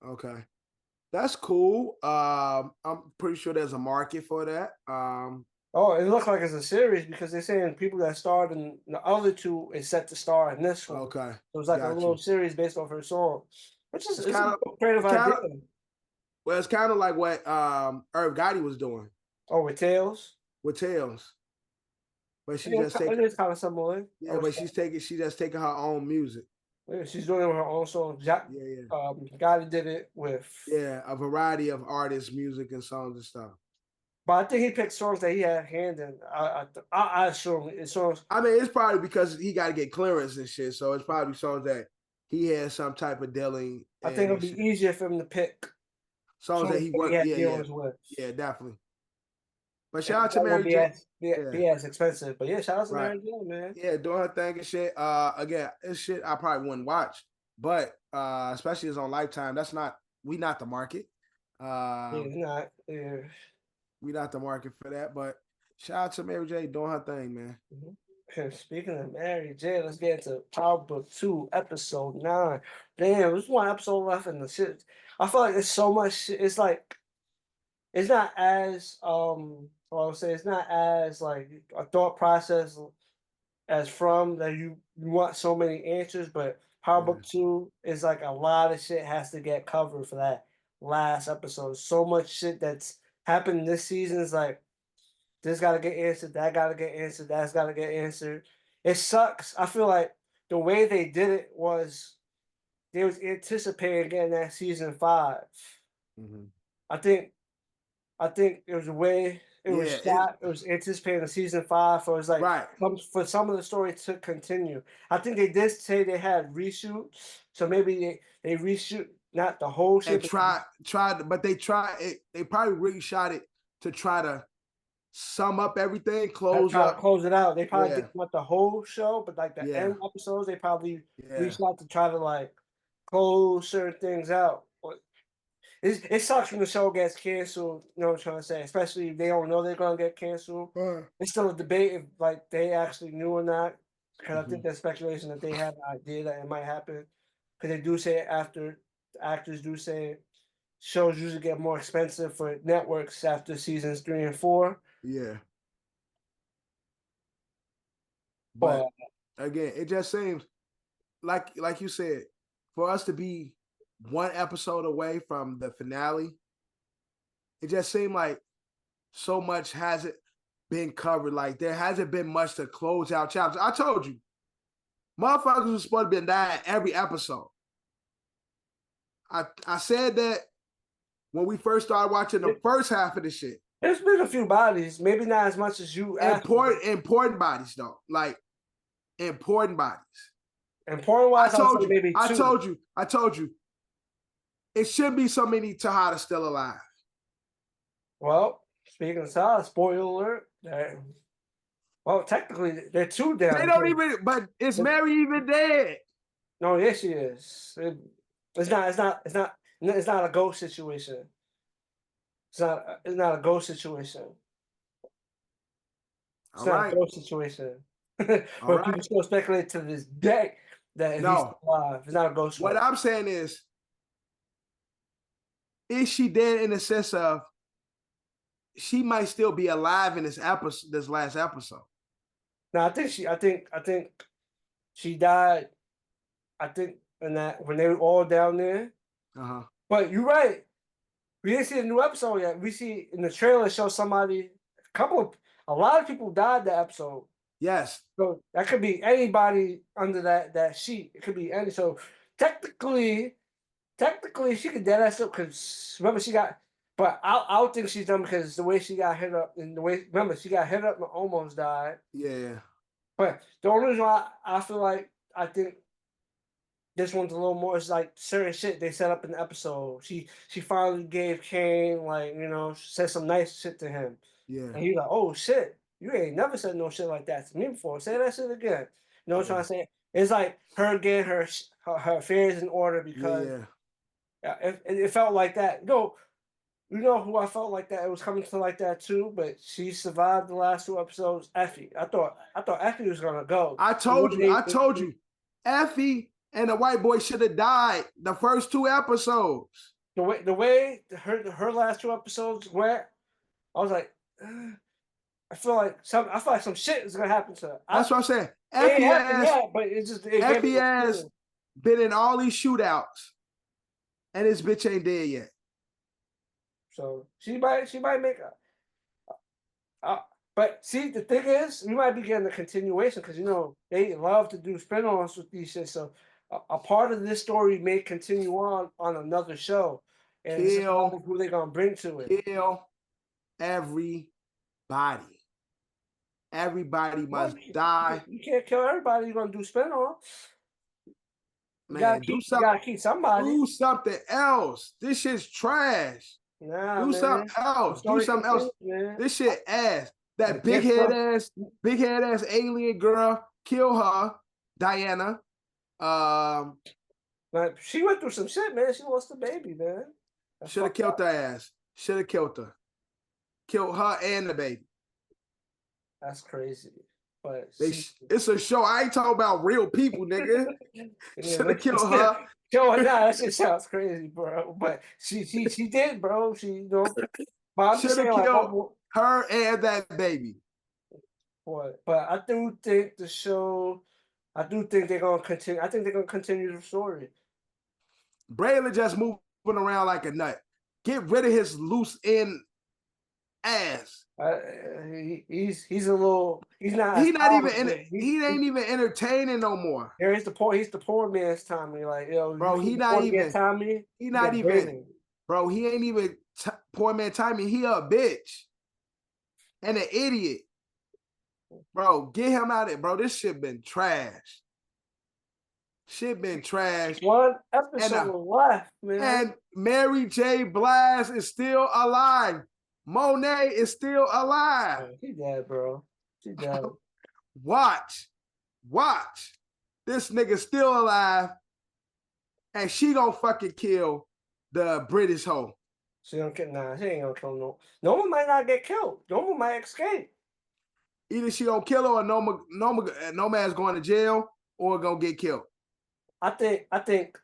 Okay. That's cool. I'm pretty sure there's a market for that. Oh, it looks like it's a series because they're saying people that starred in the other two is set to star in this one. Okay. So it's like a Got little you. series based off her song, which is It's it's kinda- a creative idea. Well, it's kind of like what Irv Gotti was doing Oh, with Tails. with Tales. But she Yeah, just it taking is kind of similar. yeah, but she just taking her own music. Yeah, she's doing it with her own song. Yeah. Gotti did it with. Yeah, a variety of artists, music, and songs and stuff. But I think he picked songs that he had hand in. I assume it's songs. I mean, it's probably because he got to get clearance and shit. So it's probably songs that he has some type of dealing. I think it'll be easier for him to pick songs that he worked. With. Yeah, definitely. But shout out to Mary J. Be as expensive. But yeah, shout out to Mary J, man. Yeah, doing her thing and shit. Again, it's shit I probably wouldn't watch, but especially as on Lifetime, we not the market. Not. Yeah. We not the market for that, but shout out to Mary J doing her thing, man. Mm-hmm. Speaking of Mary J, let's get into Power Book 2, episode 9. Damn, there's one episode left in the shit. I feel like there's so much shit. It's like it's not as I would say it's not as like a thought process as from that you want so many answers, but Power Book 2 is like a lot of shit has to get covered for that last episode. So much shit that's happened this season is like this gotta get answered, that gotta get answered, that's gotta get answered. It sucks. I feel like the way they did it was they was anticipating getting that season 5. Mm-hmm. I think it was a way it was shot. It was anticipating the season 5, so it's like for some of the story to continue. I think they did say they had reshoots, so maybe they reshoot not the whole shit. And but they probably reshot it to try to sum up everything, close it out. They probably didn't want the whole show, but like the end episodes, they probably reshot to try to like close certain things out. It sucks when the show gets canceled, you know what I'm trying to say, especially if they don't know they're going to get canceled. It's still a debate if like they actually knew or not, because I think there's speculation that they have an idea that it might happen, because they do say after, the actors do say shows usually get more expensive for networks after seasons 3 and 4. Yeah. But again, it just seems like you said, for us to be one episode away from the finale, it just seemed like so much hasn't been covered. Like there hasn't been much to close out chapters. I told you, motherfuckers were supposed to be dying every episode. I said that when we first started watching the first half of the shit. There's been a few bodies, maybe not as much as you. Important bodies though, like important bodies. Important wise, I told you. It should be so many Tejada still alive. Well, speaking of Tejada, spoiler alert. Well, technically, they're 2 down. They don't even. But is Mary even dead? No, yes, she is. It's not a ghost situation. It's not a ghost situation. It's not a ghost situation. But people still speculate to this day that he's alive. It's not a ghost. What I'm saying is she dead in the sense of she might still be alive in this last episode? No, I think she died. I think in that when they were all down there. But you're right. We didn't see a new episode yet. We see in the trailer show a lot of people died that episode. Yes. So that could be anybody under that sheet. It could be any. So technically she could dead ass up because remember she got. But I don't think she's done because the way she got hit up and the way remember she got hit up and almost died. Yeah. But the only reason why I feel like I think this one's a little more is like certain shit they set up in the episode. She finally gave Kane said some nice shit to him. Yeah. And he's like, oh shit, you ain't never said no shit like that to me before. Say that shit again. You know what I'm trying to say? It's like her getting her affairs in order because it felt like that. You know who I felt like that it was coming to like that too, but she survived the last 2 episodes. Effie, I thought Effie was gonna go. I told you, Effie and the white boy should have died the first 2 episodes. The way her last 2 episodes went, I was like, I feel like some shit is gonna happen to her. That's what I'm saying. It ain't Effie happened has, yet, but it gave me Effie a has feeling. been in all these shootouts, and this bitch ain't dead yet. So she might make but see, the thing is, we might be getting a continuation because they love to do spin-offs with these shit. So a part of this story may continue on another show, and this is who they're gonna bring to it. Kill everybody. Everybody must die. You can't kill everybody. You're gonna do spin-offs. Man, You gotta keep somebody. Do something else. This shit's trash. Nah, do something else. Do something else. Man. This shit ass. That big head ass alien girl, kill her, Diana. But she went through some shit, man. She lost the baby, man. Should have killed her ass. Should have killed her. Killed her and the baby. That's crazy. But it's a show. I ain't talking about real people, nigga. Should have killed her. Nah, that shit sounds crazy, bro. But she did, bro. She should have killed her and that baby. But I do think the show. I do think they're gonna continue. I think they're gonna continue the story. Braylon just moving around like a nut. Get rid of his loose end ass. He's a little. He's not. He ain't even entertaining no more. He's the poor man's Tommy. Like bro, he not even Tommy. He not even. Bro, he ain't even poor man Tommy. He a bitch and an idiot. Bro, get him out of it, bro. This shit been trash. Shit been trash. One episode left, man. And Mary J. Blige is still alive. Monet is still alive. She dead, bro. She dead. Watch. This nigga still alive. And she gonna fucking kill the British hoe. She ain't gonna kill no. Noma might not get killed. Noma might escape. Either she gonna kill her or Nomad's going to jail or gonna get killed. I think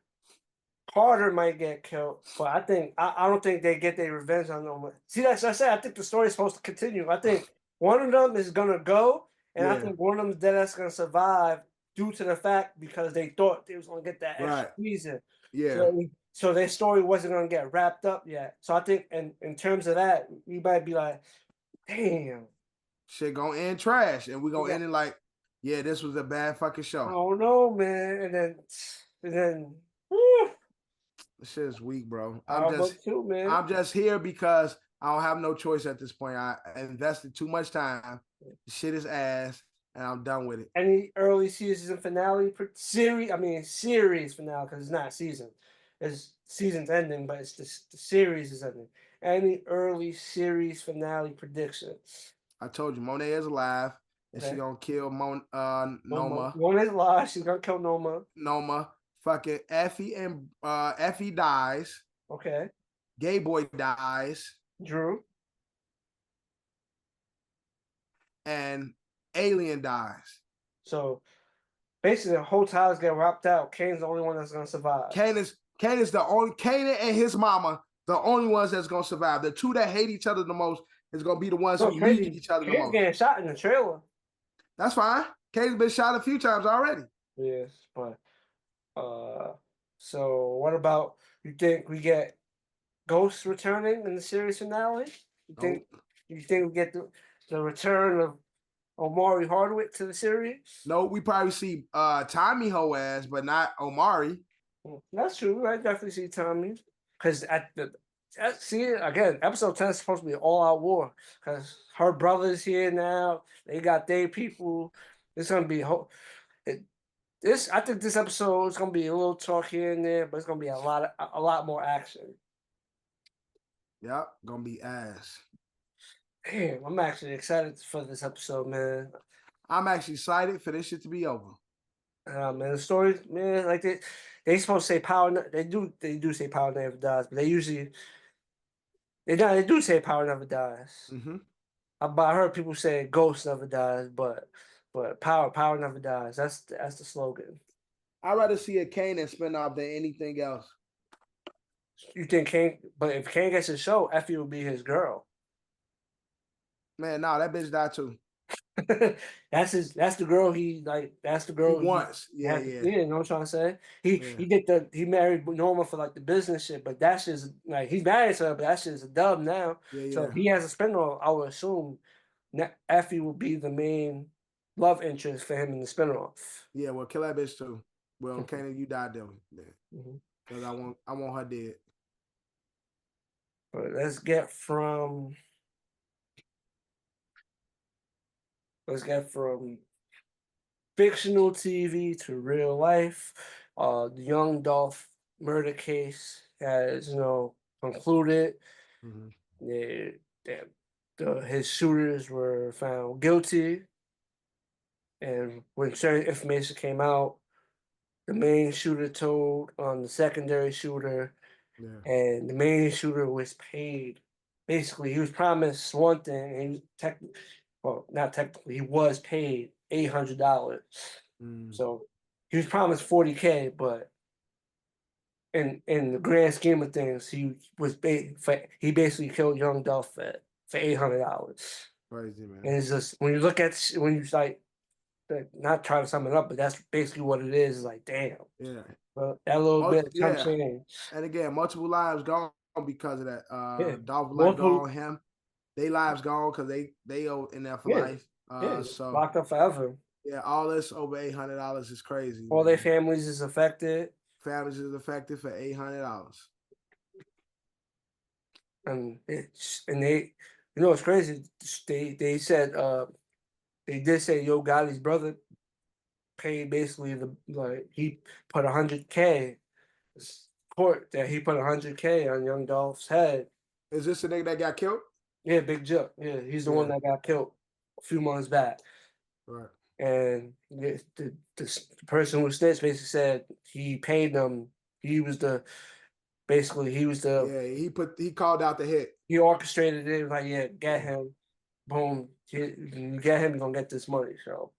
Carter might get killed, but I don't think they get their revenge on Noma. See, that's what I said. I think the story's supposed to continue. I think one of them is gonna go, and I think one of them is that's gonna survive due to the fact because they thought they was gonna get that extra season. Yeah. So their story wasn't gonna get wrapped up yet. So I think in terms of that, we might be like, damn. Shit gonna end trash, and we gonna end it like, yeah, this was a bad fucking show. Oh no, man! And then, whew. This shit is weak, bro. I'm just here because I don't have no choice at this point. I invested too much time. The shit is ass, and I'm done with it. Any early season finale series finale because it's not season. It's season's ending, but it's the series is ending. Any early series finale predictions? I told you, Monet is alive, and she gonna kill Noma. Monet's alive. She's gonna kill Noma. Noma. Fucking Effie and Effie dies. Okay. Gay boy dies. Drew. And Alien dies. So basically the whole tower's getting wrapped out. Kane's the only one that's gonna survive. Kane is the only Kane and his mama, the only ones that's gonna survive. The two that hate each other the most is gonna be the ones who need each other the most. Getting shot in the trailer. That's fine. Kane's been shot a few times already. Yes, but so what about you think we get Ghost returning in the series finale? You think we get the return of Omari Hardwick to the series? No, we probably see Tommy hoe ass, but not Omari. That's true. I definitely see Tommy. Because again, episode 10 is supposed to be an all-out war. Because her brother's here now. They got their people. It's gonna be I think this episode is gonna be a little talk here and there, but it's gonna be a lot more action. Yep, gonna be ass. Damn, I'm actually excited for this episode, man. I'm actually excited for this shit to be over. Man, the story, man, like they supposed to say power. They do say power never dies, but they They do say power never dies. Mm-hmm. But I heard people say ghost never dies, but power never dies. That's the slogan. I'd rather see a Kanan spinoff than anything else. You think Kane? But if Kane gets his show, Effie will be his girl. Man, nah, that bitch died too. That's the girl he like. That's the girl He wants. Yeah, yeah. You know what I'm trying to say? Yeah. He married Norma for like the business shit, but that shit's like he's married to her, but that shit's a dub now. Yeah, So yeah. if he has a spinoff, I would assume Effie will be the main love interest for him in the spinoff. Yeah, well, kill that bitch too. Well, Kanan, you died then. Because I want her dead. But let's get from fictional TV to real life. The young Dolph murder case has concluded. His shooters were found guilty, and when certain information came out, the main shooter told on the secondary shooter, and the main shooter was paid. Basically, he was promised one thing, and not technically, he was paid $800. So he was promised 40K, but in the grand scheme of things, he basically killed young Dolph for $800. Crazy, man. And it's just when you like not trying to sum it up, but that's basically what it is. It's like, damn. Yeah. Well, that little bit of change. And again, multiple lives gone because of that. Dolph life Multiple- gone, him. They lives gone because they owe in there for life. So locked up forever. yeah, all this over $800 is crazy. All their families is affected. Families is affected for $800. And they, it's crazy. They said they did say Yo Gotti's brother paid basically he put 100K court that he put 100K on young Dolph's head. Is this the nigga that got killed? Yeah, Big Jip. Yeah, he's the one that got killed a few months back. Right. And the person who snitched basically said he paid them. He was the he called out the hit. He orchestrated it. Like, yeah, get him. Boom. You get him, you're gonna get this money. So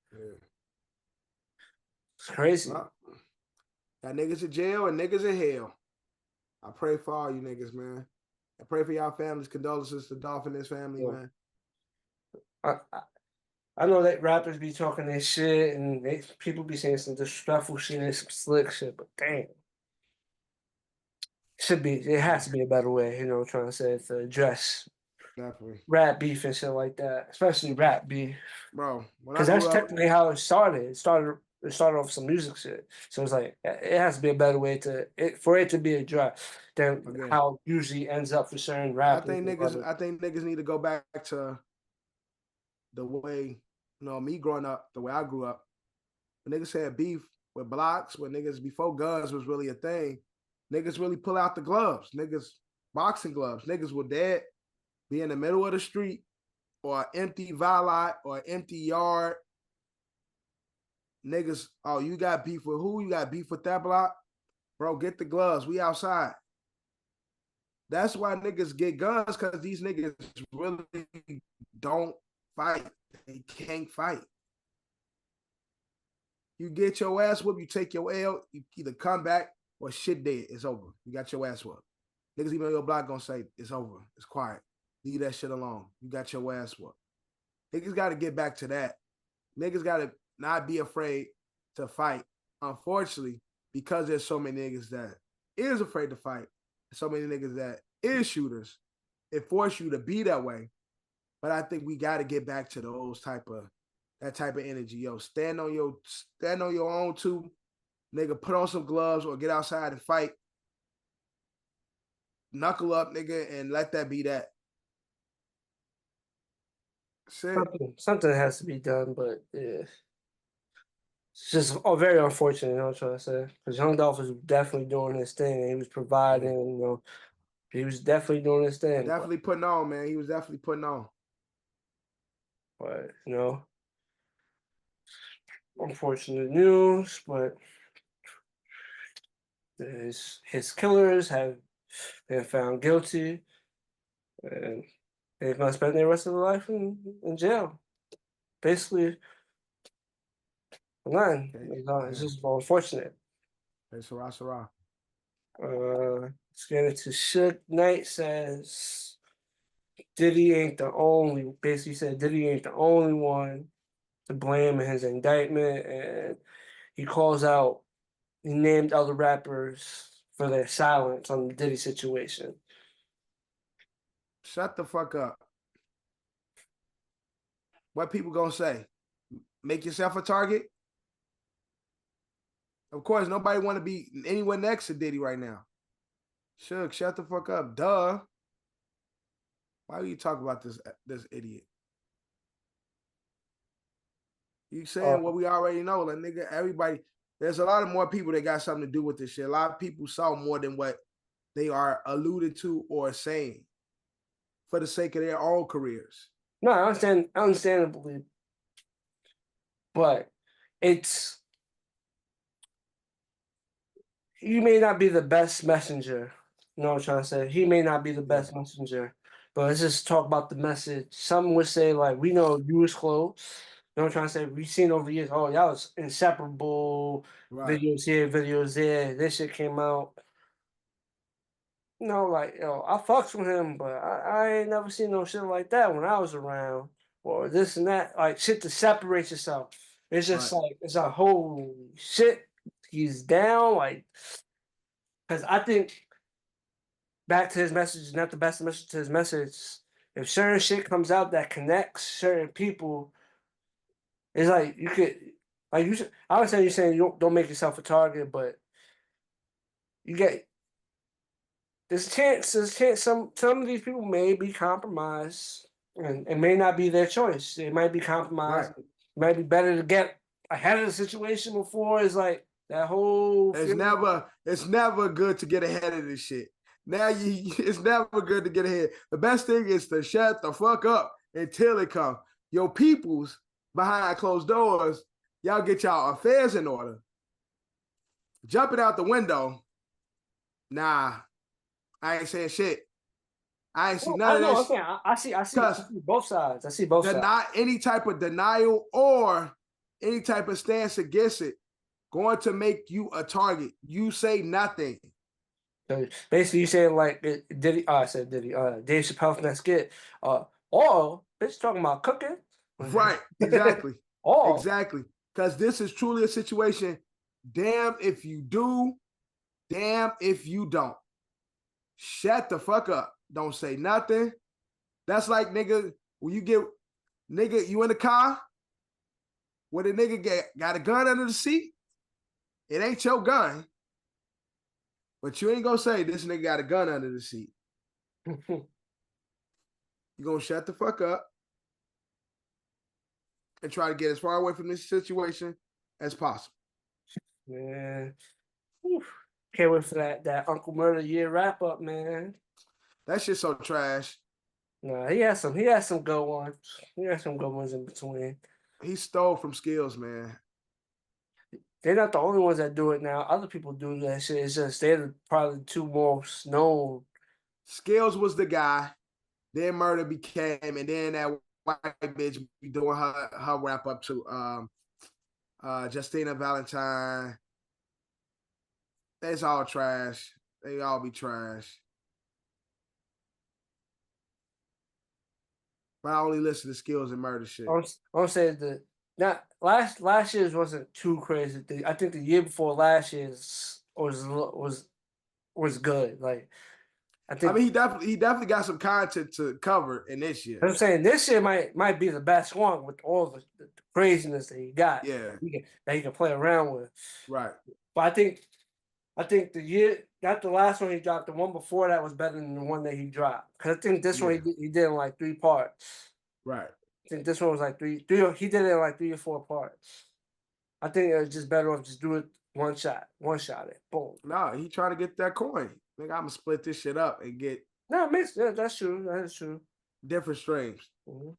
it's crazy. Well, got niggas in jail and niggas in hell. I pray for all you niggas, man. I pray for y'all families. Condolences to Dolph and his family, man. I know that rappers be talking this shit and people be saying some disrespectful shit and some slick shit, but damn. It has to be a better way, trying to say, to address rap beef and shit like that, especially rap beef. Bro, because that's technically how it started. It started off some music shit. So it's like it has to be a better way for it to be addressed than how it usually ends up for certain rappers. I think niggas need to go back to the way, me growing up, the way I grew up. When niggas had beef with blocks, when niggas before guns was really a thing, niggas really pull out the gloves. Niggas boxing gloves. Niggas would dead be in the middle of the street or an empty violot or an empty yard. Niggas, oh, you got beef with who? You got beef with that block? Bro, get the gloves. We outside. That's why niggas get guns, because these niggas really don't fight. They can't fight. You get your ass whooped, you take your L, you either come back or shit dead. It's over. You got your ass whooped. Niggas even on your block gonna say, it's over. It's quiet. Leave that shit alone. You got your ass whooped. Niggas got to get back to that. Niggas got to not be afraid to fight. Unfortunately, because there's so many niggas that is afraid to fight, so many niggas that is shooters, it force you to be that way. But I think we got to get back to that type of energy. Yo, stand on your own too. Nigga, put on some gloves or get outside and fight. Knuckle up, nigga, and let that be that. Something has to be done, but yeah. It's just very unfortunate, what I'm trying to say. Because Young Dolph was definitely doing his thing, and he was providing, he was definitely doing his thing. Definitely putting on, man. He was definitely putting on. But, unfortunate news, but his killers have been found guilty, and they're gonna spend the rest of their life in jail. Basically, for nothing. It's just unfortunate. Hey, Sarah. Let's get into Suge Knight says Diddy ain't the only. Basically, said Diddy ain't the only one to blame in his indictment, and he calls out. He named other rappers for their silence on the Diddy situation. Shut the fuck up. What people gonna say? Make yourself a target? Of course, nobody want to be anywhere next to Diddy right now. Suge, shut the fuck up. Duh. Why are you talking about this idiot? You saying what we already know. Like, nigga, everybody, there's a lot of more people that got something to do with this shit. A lot of people saw more than what they are alluded to or saying for the sake of their own careers. No, I understand, understandably, but it's he may not be the best messenger. You know what I'm trying to say? He may not be the best messenger, but let's just talk about the message. Some would say, like, we know you was close. You know what I'm trying to say? We've seen over the years, oh, y'all was inseparable, videos here, videos there. This shit came out. You know, like, yo, I fucks with him, but I ain't never seen no shit like that when I was around. Or this and that. Like, shit to separate yourself. It's just like, it's a holy shit. He's down. Like, because I think back to his message, not the best message to his message. If certain shit comes out that connects certain people, it's like you could, like you should. I would say you're saying you don't make yourself a target, but you get there's a chance. Some of these people may be compromised, and it may not be their choice. They might be compromised. It might be better to get ahead of the situation before. It's like that whole. It's never good to get ahead of this shit. Now it's never good to get ahead. The best thing is to shut the fuck up until it comes. Your peoples behind closed doors, y'all get y'all affairs in order. Jumping out the window, nah, I ain't saying shit. I ain't see none of that. I see both sides. I see both sides. Not any type of denial or any type of stance against it going to make you a target. You say nothing. So basically, you saying like Diddy? I said Diddy. Dave Chappelle's next skit. Or bitch talking about cooking. Right. Exactly. Exactly. Because this is truly a situation. Damn if you do. Damn if you don't. Shut the fuck up. Don't say nothing. That's like, nigga, when you get, nigga, you in the car, when the nigga got a gun under the seat, it ain't your gun. But you ain't gonna say this nigga got a gun under the seat. You gonna shut the fuck up and try to get as far away from this situation as possible. Man. Can't wait for that Uncle Murder year wrap up, man. That shit's so trash. Nah, he has some good ones. He has some good ones in between. He stole from Skills, man. They're not the only ones that do it now. Other people do that shit. It's just they're probably the two most known. Skills was the guy. Then Murder became, and then that white bitch be doing her wrap up to Justina Valentine. That's all trash. They all be trash. But I only listen to Skills and Murder shit. I'm saying that not last year's wasn't too crazy. I think the year before last year's was good. Like I mean, he definitely got some content to cover in this year. I'm saying this year might be the best one with all the craziness that he got. Yeah, that he can play around with. Right. But I think the year, not the last one he dropped, the one before that was better than the one that he dropped. Because I think this one he did in like 3 parts. Right. I think this one was like three. He did it in like 3 or 4 parts. I think it was just better off just do it one shot it. Boom. No, he trying to get that coin. Nigga, I'm gonna split this shit up and get. No, that's true. That's true. Different streams. Mm-hmm.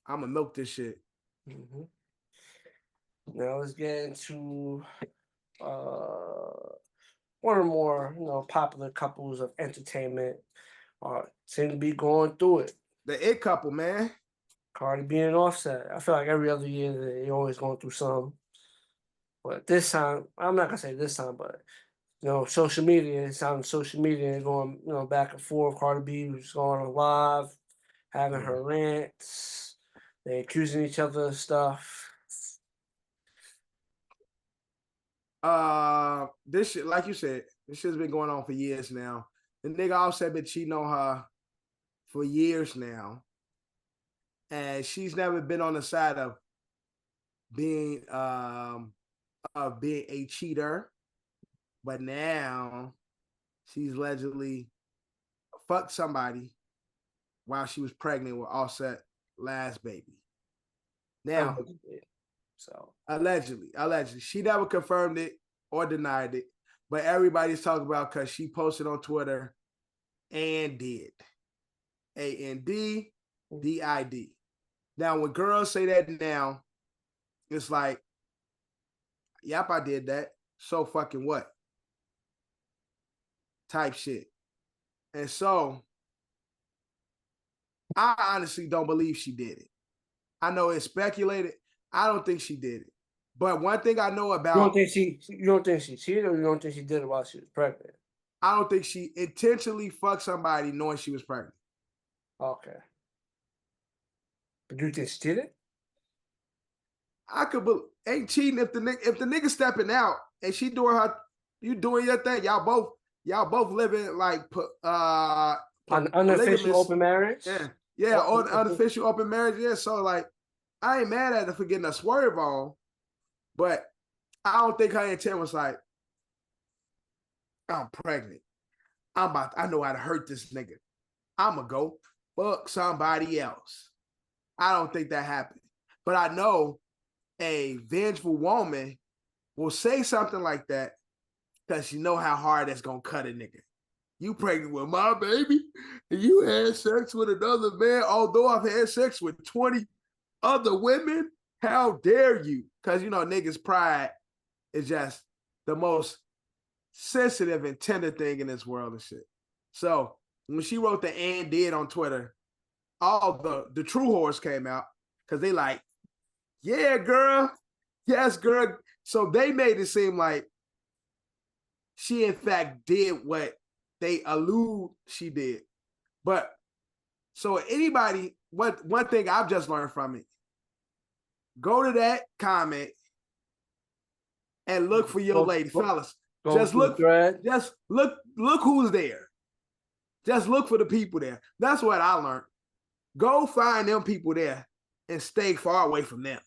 I'm gonna milk this shit. Mm-hmm. Now let's get into one or more, popular couples of entertainment. seem to be going through it. The it couple, man. Cardi B and Offset. I feel like every other year they always going through something. But this time, I'm not gonna say this time, but social media, it's on social media, they're going, back and forth. Cardi B was going on live, having her rants. They accusing each other of stuff. This shit, like you said, this shit's been going on for years now. The nigga also been cheating on her for years now. And she's never been on the side of being a cheater. But now she's allegedly fucked somebody while she was pregnant with Offset last baby. Now, allegedly, she never confirmed it or denied it, but everybody's talking about because she posted on Twitter and did. ANDDID. Now, when girls say that now, it's like, yep, I did that. So fucking what? Type shit. And so, I honestly don't believe she did it. I know it's speculated. I don't think she did it. But one thing I know about... You don't think she cheated, or you don't think she did it while she was pregnant? I don't think she intentionally fucked somebody knowing she was pregnant. Okay. But you think she did it? I could believe, ain't cheating if the nigga stepping out and she doing her, you doing your thing. Y'all both living like unofficial open marriage. Yeah, unofficial open marriage. Yeah, so like I ain't mad at her for getting a swerve on, but I don't think her intent was like, I'm pregnant. I know how to hurt this nigga. I'ma go fuck somebody else. I don't think that happened. But I know a vengeful woman will say something like that because she know how hard that's gonna cut a nigga. You pregnant with my baby and you had sex with another man, although I've had sex with 20 other women? How dare you? Because, niggas' pride is just the most sensitive and tender thing in this world and shit. So when she wrote the and did on Twitter, all the true whores came out because they like, yeah, girl. Yes, girl. So they made it seem like she, in fact, did what they allude she did. But so anybody, one thing I've just learned from it, go to that comment and look for your lady, fellas. Just look who's there. Just look for the people there. That's what I learned. Go find them people there and stay far away from them.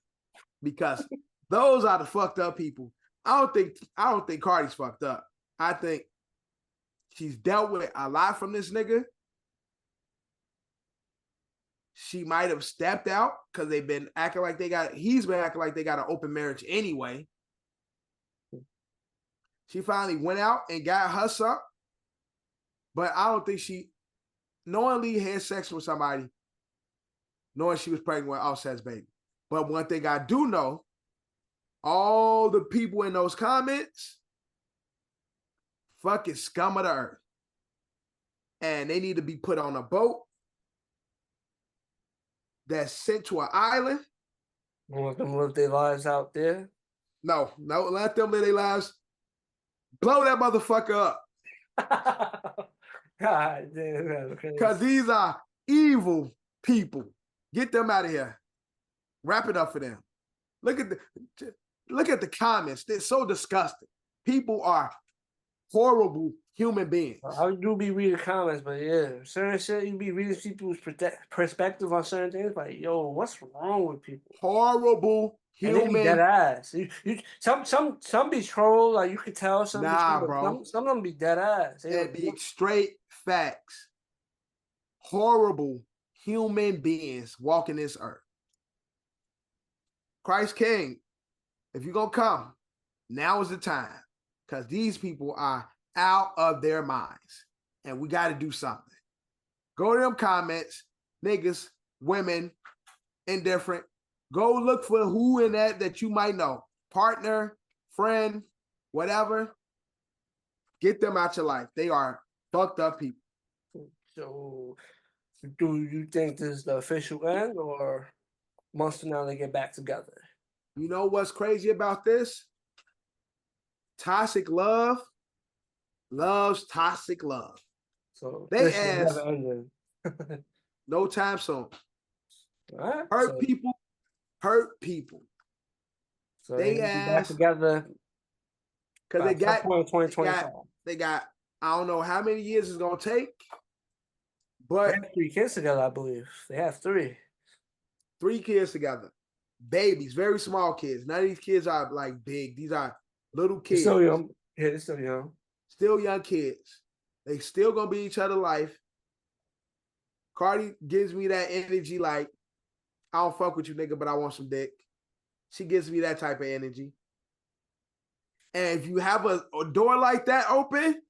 Because those are the fucked up people. I don't think Cardi's fucked up. I think she's dealt with a lot from this nigga. She might have stepped out because he's been acting like they got an open marriage anyway. She finally went out and got her something. But I don't think she knowingly had sex with somebody knowing she was pregnant with Offset's baby. But one thing I do know, all the people in those comments, fucking scum of the earth. And they need to be put on a boat that's sent to an island. You want them to live their lives out there? No, let them live their lives. Blow that motherfucker up. God damn, because these are evil people. Get them out of here. Wrap it up for them. Look at the comments. They're so disgusting. People are horrible human beings. I do be reading comments, but yeah, certain shit you be reading people's perspective on certain things. Like, yo, what's wrong with people? Horrible human. And they be dead ass. Some be troll, like you could tell. Some bro. Some of them be dead ass. They be straight facts. Horrible human beings walking this earth. Christ King, if you're gonna come, now is the time. Because these people are out of their minds. And we got to do something. Go to them comments, niggas, women, indifferent. Go look for who in that you might know. Partner, friend, whatever. Get them out your life. They are fucked up people. So, do you think this is the official end, or months from now they get back together? You know what's crazy about this? Toxic love loves toxic love. So They this is ask never ending. no time soon. Alright, Hurt people, hurt people. So They they'll be back ask together because by they some got point in 2025. they got I don't know how many years it's gonna take, They but have 3 kids together, I believe. They have 3. 3 kids together. Babies, very small kids. None of these kids are like big. These are little They're kids. still young. Yeah, they're still young. Still young kids. They still gonna be each other life. Cardi gives me that energy like, I don't fuck with you, nigga, but I want some dick. She gives me that type of energy. And if you have a door like that open,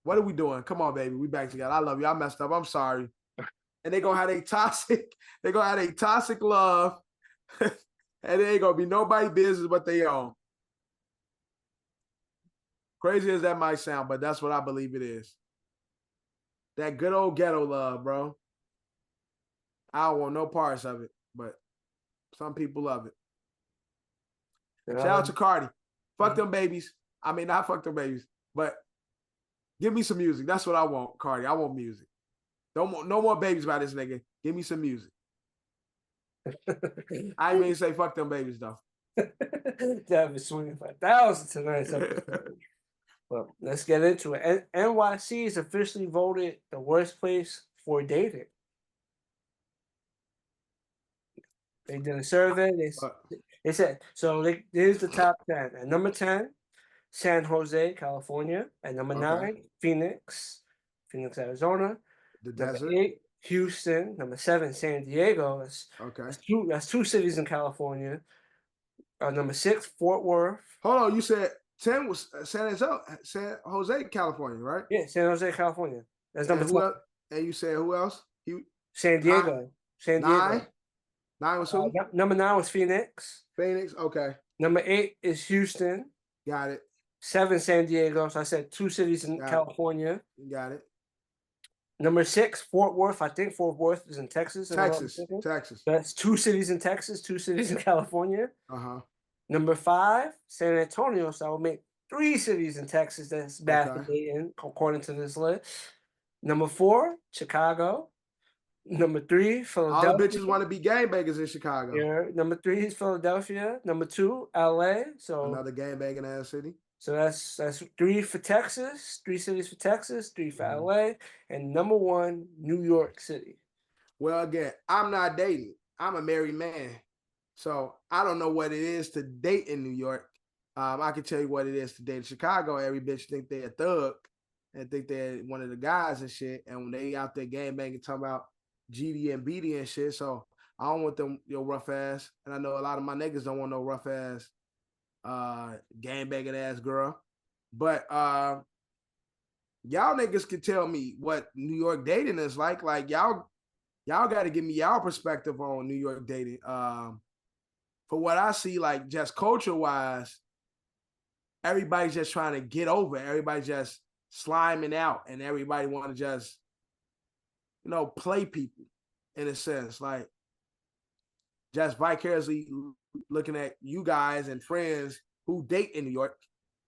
what are we doing? Come on, baby. We back together. I love you. I messed up. I'm sorry. And they gonna have a toxic love. And it ain't gonna be nobody business but they own. Crazy as that might sound, but that's what I believe it is. That good old ghetto love, bro. I don't want no parts of it, but some people love it. Shout out to Cardi. Fuck them babies. I mean, not fuck them babies, but give me some music. That's what I want, Cardi. I want music. No more babies by this nigga. Give me some music. I ain't mean to say fuck them babies though. That was swinging for 1,000 tonight's episode. Well, let's get into it. NYC is officially voted the worst place for dating. They did a survey. They said, so here's the top 10. At number 10, San Jose, California. At number 9, Phoenix, Arizona. The Number desert. 8, Houston. Number 7, San Diego. That's two cities in California. Number 6, Fort Worth. Hold on, you said 10 was San Jose, California, right? Yeah, San Jose, California. That's number 12. And you said who else? San Diego. San Diego. 9 was who? Number 9 was Phoenix. Phoenix, okay. Number 8 is Houston. Got it. 7, San Diego. So I said 2 cities in California. Got it. Number 6, Fort Worth. I think Fort Worth is in Texas. Texas. That's 2 cities in Texas, 2 cities in California. Uh-huh. Number 5, San Antonio. So I would make 3 cities in Texas that's bad for dating, according to this list. Number 4, Chicago. Number 3, Philadelphia. All the bitches want to be gangbangers in Chicago. Yeah. Number 3 is Philadelphia. Number 2, LA. So another gangbanging ass city. So that's 3 for Texas, 3 cities for Texas, 3 for LA, and number 1, New York City. Well, again, I'm not dating. I'm a married man. So I don't know what it is to date in New York. I can tell you what it is to date in Chicago. Every bitch think they're a thug and think they're one of the guys and shit. And when they out there gangbanging, talking about GD and BD and shit. So I don't want them, rough ass. And I know a lot of my niggas don't want no rough ass, gangbanging ass girl. But y'all niggas can tell me what New York dating is like. Like y'all got to give me y'all perspective on New York dating. For what I see, like just culture wise, everybody's just trying to get over. Everybody's just sliming out, and everybody want to just, play people in a sense, like just vicariously looking at you guys and friends who date in New York.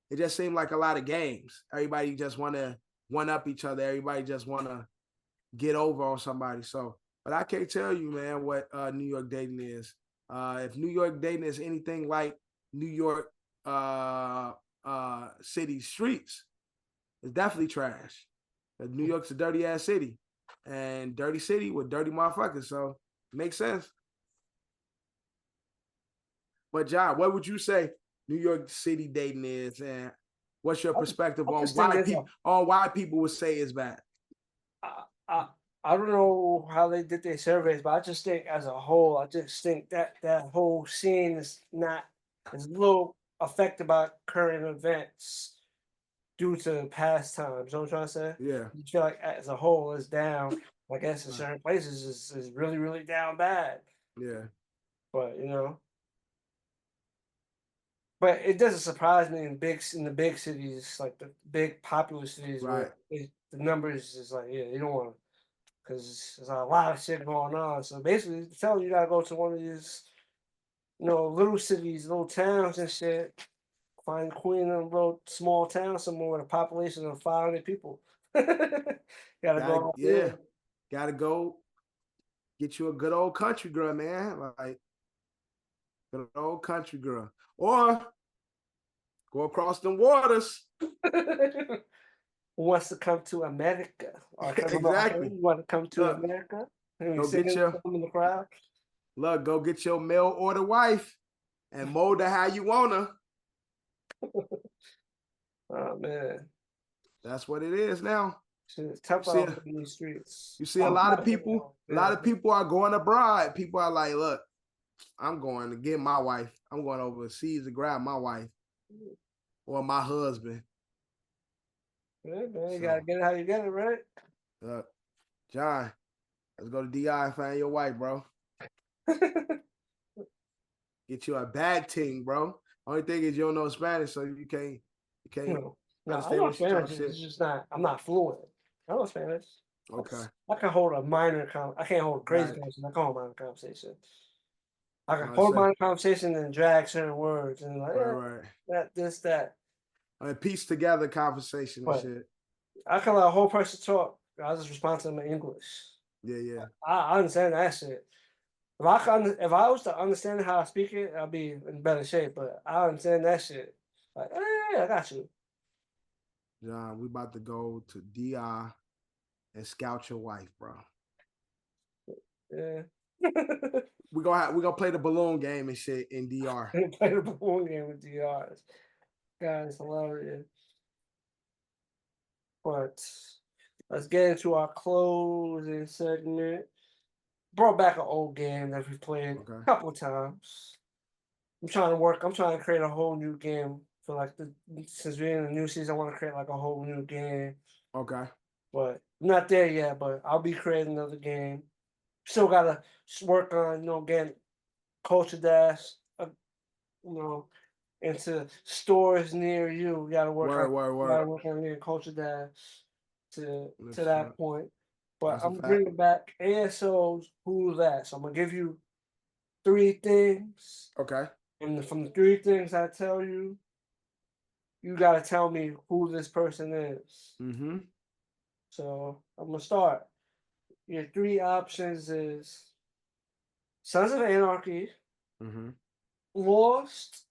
It just seemed like a lot of games. Everybody just want to one up each other. Everybody just want to get over on somebody. So, but I can't tell you, man, what New York dating is. If New York dating is anything like New York city streets, it's definitely trash. New York's a dirty ass city, and dirty city with dirty motherfuckers. So makes sense. But John, what would you say New York City dating is, and what's your perspective on why people would say it's bad? I don't know how they did their surveys, but I just think as a whole, I just think that whole scene is a little affected by current events due to past times. You know what I'm trying to say? Yeah. You feel like as a whole it's down. I guess in certain places is really, really down bad. Yeah. But but it doesn't surprise me in the big cities, like the big popular cities, right, where the numbers is like, yeah, you don't want to, because there's a lot of shit going on. So basically, it's telling you gotta go to one of these, little cities, little towns and shit. Find a queen in a little small town somewhere with a population of 500 people. Gotta go out there. Gotta go get you a good old country girl, man. Like good old country girl. Or go across the waters. Who wants to come to America? Or Exactly. You want to come to Look, America? And go you singing get your- with them in the crowd? Look, go get your mail order wife and mold her how you want her. Oh man, That's what it is now. shit, it's tough See, out in these streets. You see a lot of people are going abroad. People are like, look, I'm going to get my wife. I'm going overseas to grab my wife or my husband. Yeah, man, you gotta get it how you get it, right? John, let's go to DI and find your wife, bro. Get you a bad team, bro. Only thing is you don't know Spanish, so you can't No, I understand know what she's trying Spanish. to It's say. just not. I'm not fluent. I know Spanish. Okay. I can hold a minor. I can't hold a crazy Right. conversation. I can hold a minor conversation. I can I hold say- minor conversation and drag certain words and like Right. that, this, that. I mean, piece together conversation and But shit. I can let a whole person talk. I just respond to them in English. Yeah. I understand that shit. If I was to understand how to speak it, I'd be in better shape. But I understand that shit. Like, I got you. John, we about to go to DI and scout your wife, bro. Yeah. We're gonna play the balloon game and shit in DR. Play the balloon game with DRs. God, it's hilarious. But let's get into our closing segment. Brought back an old game that we played a couple of times. I'm trying to create a whole new game for since we're in the new season, I want to create like a whole new game. Okay. But I'm not there yet, but I'll be creating another game. Still gotta work on, getting Culture Dash, into stores near you. We gotta work on gotta work on getting Culture Dash to that point. But That's a I'm fact. bringing back ASO Who Dat. So I'm gonna give you 3 things. Okay. And from the 3 things I tell you, you gotta tell me who this person is. Mm-hmm. So I'm gonna start. Your 3 options is Sons of Anarchy, Mm-hmm. Lost,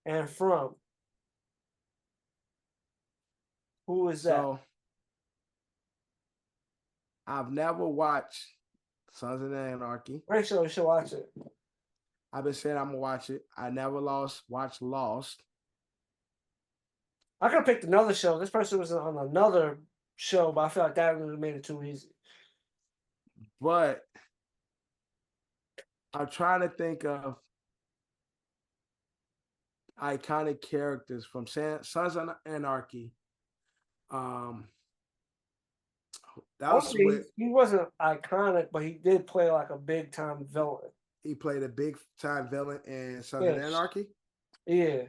and From. Who is that? So I've never watched Sons of Anarchy. Pretty sure you should watch it. I've been saying I'm gonna watch it. I never watched Lost. I could have picked another show. This person was on another show, but I feel like that would have made it too easy. But I'm trying to think of iconic characters from Sons of Anarchy. That was Honestly, he wasn't iconic, but he did play like a big time villain. he played a big time villain in Sons of Anarchy. Yeah.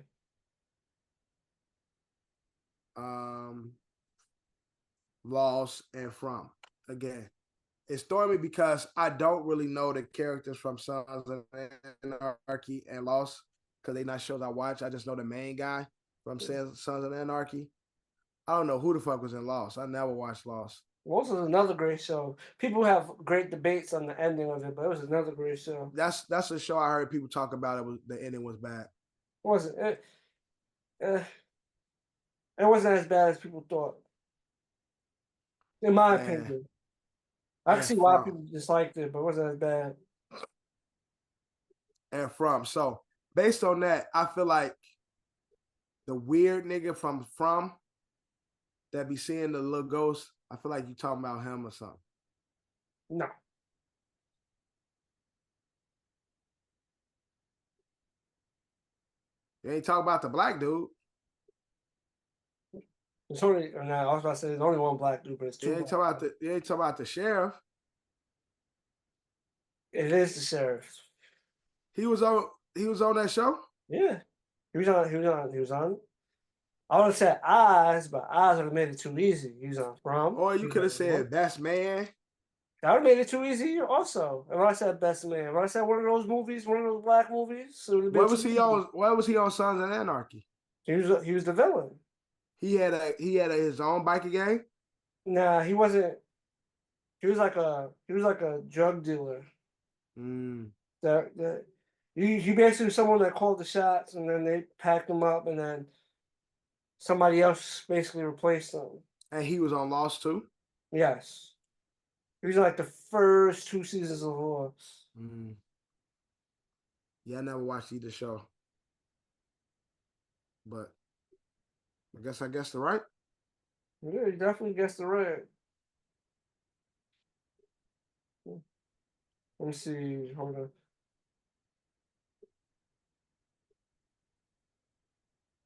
Lost and From. Again, it's throwing me because I don't really know the characters from Sons of Anarchy and Lost because they're not shows I watch. I just know the main guy from Sons of Anarchy. I don't know who the fuck was in Lost. I never watched Lost. Lost was another great show. People have great debates on the ending of it, but it was another great show. That's a show I heard people talk about. The ending was bad. Wasn't it? It wasn't as bad as people thought. In my opinion. I can see why people disliked it, but it wasn't as bad. And From. So based on that, I feel like the weird nigga from that be seeing the little ghost, I feel like you talking about him or something. No. You ain't talking about the black dude. It's only, I was about to say there's only one black dude, but it's 2. You ain't talking about the sheriff. It is the sheriff. He was on that show? Yeah. He was on it. I would have said Oz, but Oz would have made it too easy. He was on From. Or you could have said Best Man. That would have made it too easy also. If I said Best Man, if I said one of those movies, one of those black movies, it would have been What was too he easy. on? What was he on? Sons of Anarchy. He was the villain. He had his own biker gang. Nah, he wasn't. He was like a drug dealer. Mm. That he basically was someone that called the shots, and then they packed him up, and then somebody else basically replaced him. And he was on Lost too. Yes, he was like the first 2 seasons of Lost. Mm. Yeah, I never watched either show, but I guess the right. Yeah, he definitely guessed the right. Let me see. Hold on.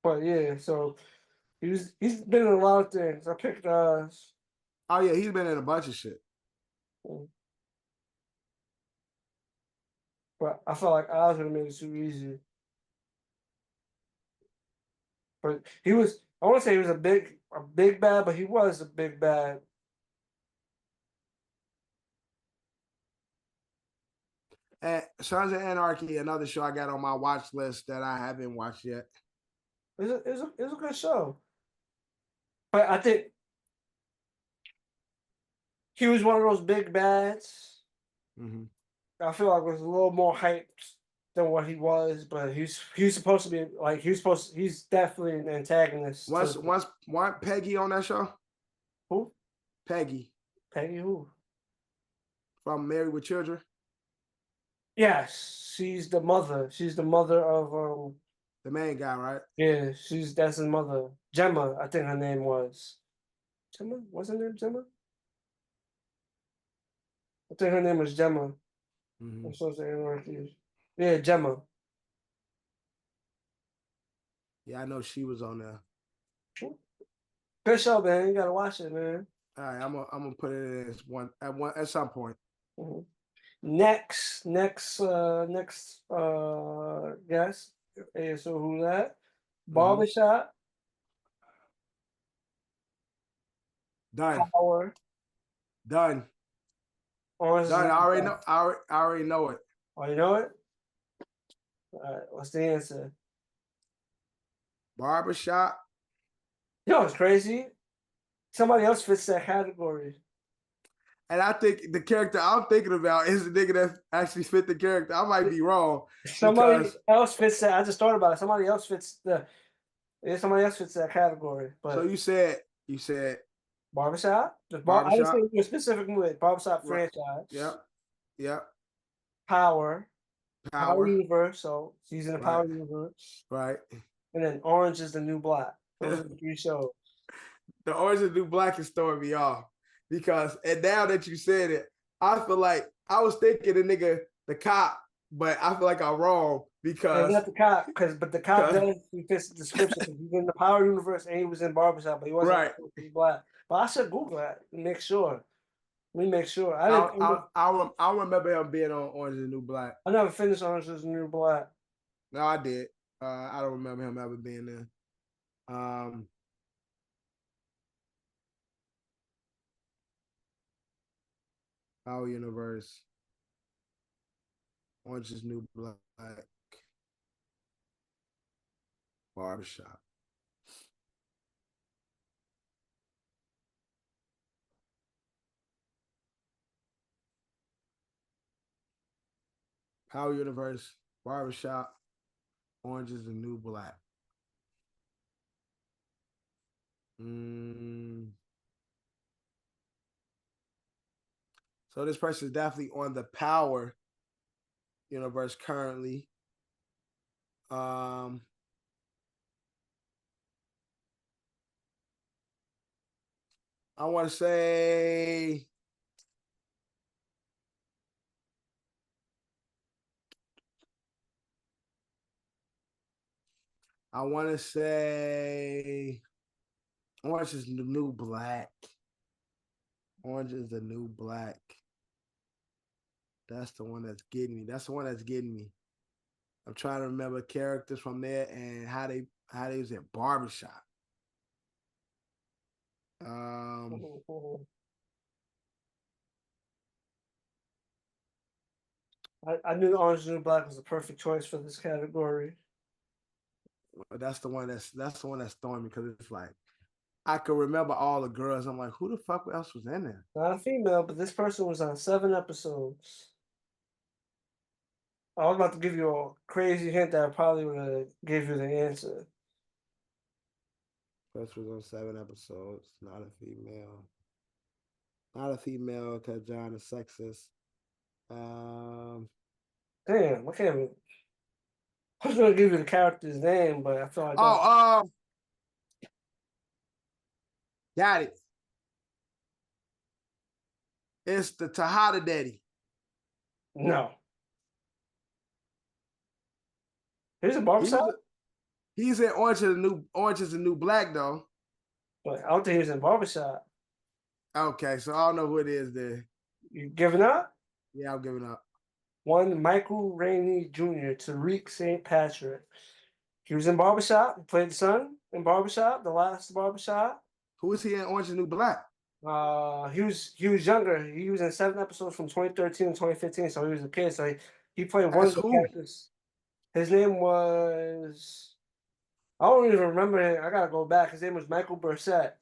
But yeah, so he's been in a lot of things. I picked Oh yeah, he's been in a bunch of shit. but I felt like Oz would have made it too easy. But he was, I want to say he was a big bad, but he was a big bad. And Sons of Anarchy, another show I got on my watch list that I haven't watched yet. It was a good show. But I think he was one of those big bads. Mm-hmm. I feel like was a little more hyped than what he was, but he's supposed to be like he's definitely an antagonist. Once Peggy on that show? Who? Peggy. Peggy who? From Married with Children? Yes, she's the mother. She's the mother of the main guy, right? Yeah, that's his mother. Gemma, I think her name was. Gemma? What's her name? Gemma? I think her name was Gemma. Mm-hmm. I'm supposed to anarchy. Yeah, Gemma. Yeah, I know she was on there. Good show, man. You gotta watch it, man. All right, I'm gonna put it in at some point. Mm-hmm. Next, guest, ASO Who Dat? Barbershop. Done. Power. Done. Orange. Done. I already know. I already know it. Oh, you know it? All right. What's the answer? Barbershop. You know what's crazy? Somebody else fits that category. And I think the character I'm thinking about is the nigga that actually fit the character. I might be wrong. Somebody else fits that. I just thought about it. Somebody else fits that category. But so you said Barbershop? Barbershop? I didn't say a specific movie. Barbershop franchise. Yep. Power Universe. So she's in the Power Universe. Right. And then Orange is the New Black. Those are the 3 shows. The Orange is the New Black is throwing me off. Because, and now that you said it, I feel like I was thinking the cop, but I feel like I'm wrong because. Not the cop, but the cop he fits the description. He's in the Power Universe and he was in Barbershop, but he wasn't black. But I should Google that and make sure. Let me make sure. I remember him being on Orange is the New Black. I never finished Orange is the New Black. No, I did. I don't remember him ever being there. Power Universe. Orange is New Black. Barbershop. Power Universe, Barbershop, Orange is the New Black. So this person is definitely on the Power Universe currently. I want to say Orange is the New Black. Orange is the New Black. That's the one that's getting me. I'm trying to remember characters from there and how they was at Barbershop. I knew Orange is the New Black was the perfect choice for this category. That's the one that's throwing me because it's like I can remember all the girls. I'm like, who the fuck else was in there? Not a female, but this person was on 7 episodes. I was about to give you a crazy hint that I probably would have gave you the answer. First was on 7 episodes. Not a female. Not a female because John is sexist. Damn, I can't even. I was gonna give you the character's name, but I feel like got it. It's the Tejada Daddy. no. Here's a barbershop. He's in Orange is the New Black though. But I don't think he was in barbershop. Okay, so I don't know who it is there. You giving up? Yeah, I'm giving up. One Michael Rainey Jr. Tariq St. Patrick. He was in barbershop. He played the son in barbershop, the last barbershop. Who is he in Orange is the New Black? He was younger. He was in 7 episodes from 2013 and 2015, so he was a kid. So he played one of the characters. His name was, I don't even remember it. I gotta go back. His name was Michael Bursett.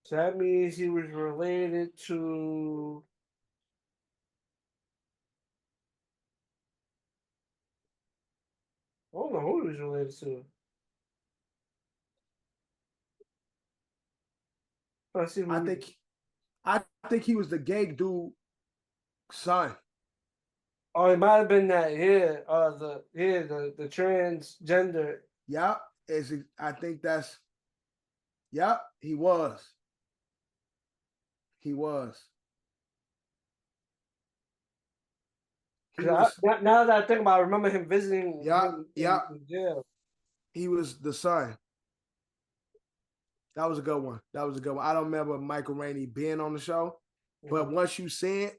So that means he was related to. I don't know who he was related to. I think he was the gay dude son. Oh, it might have been that the transgender. Yep. I think that's yep, he was. He was. Now that I think about it, I remember him visiting him in jail. He was the son. That was a good one. I don't remember Michael Rainey being on the show, but once you said,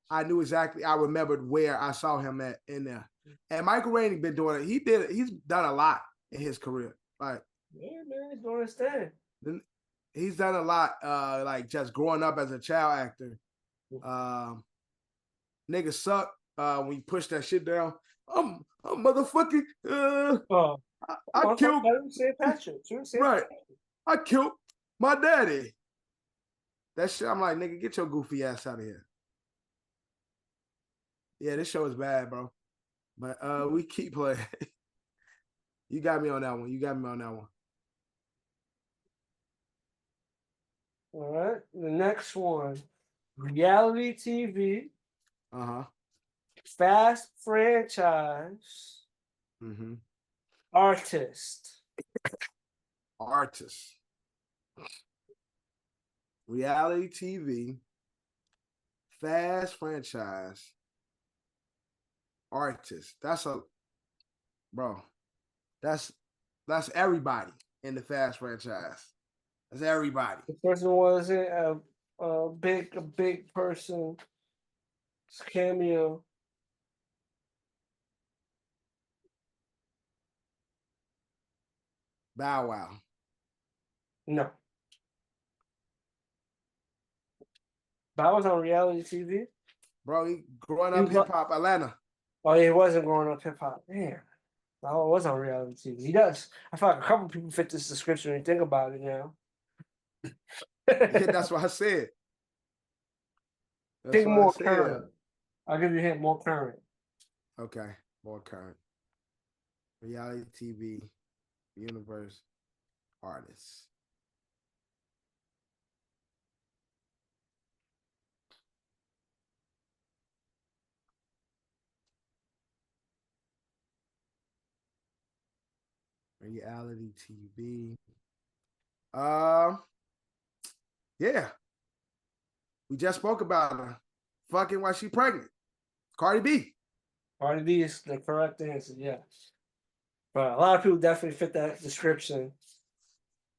I knew exactly. I remembered where I saw him at in there. And Michael Rainey been doing it. He's done a lot in his career. Like, yeah, man, he's doing his thing. He's done a lot. Like just growing up as a child actor. Niggas suck. When you push that shit down, I'm motherfucking. I killed St. Patrick. Right. I killed my daddy. That shit, I'm like, nigga, get your goofy ass out of here. Yeah, this show is bad, bro. But we keep playing. You got me on that one. All right. The next one. Reality TV. Fast franchise. Artist. Reality TV. Fast franchise. Artist. That's everybody in the Fast franchise. That's everybody. The person wasn't a big person. It's a cameo. Bow Wow. No. Bow was on reality TV. Bro, he growing up hip hop Atlanta. Oh, he wasn't growing up hip hop. Damn. Bow was on reality TV. He does. I feel like a couple people fit this description when you think about it now. Yeah, that's what I said. Think more current. I'll give you a hint, more current. Okay, more current. Reality TV, universe, artists. Reality TV. Yeah. We just spoke about her. Fucking while she pregnant. Cardi B. Cardi B is the correct answer, yes. But a lot of people definitely fit that description.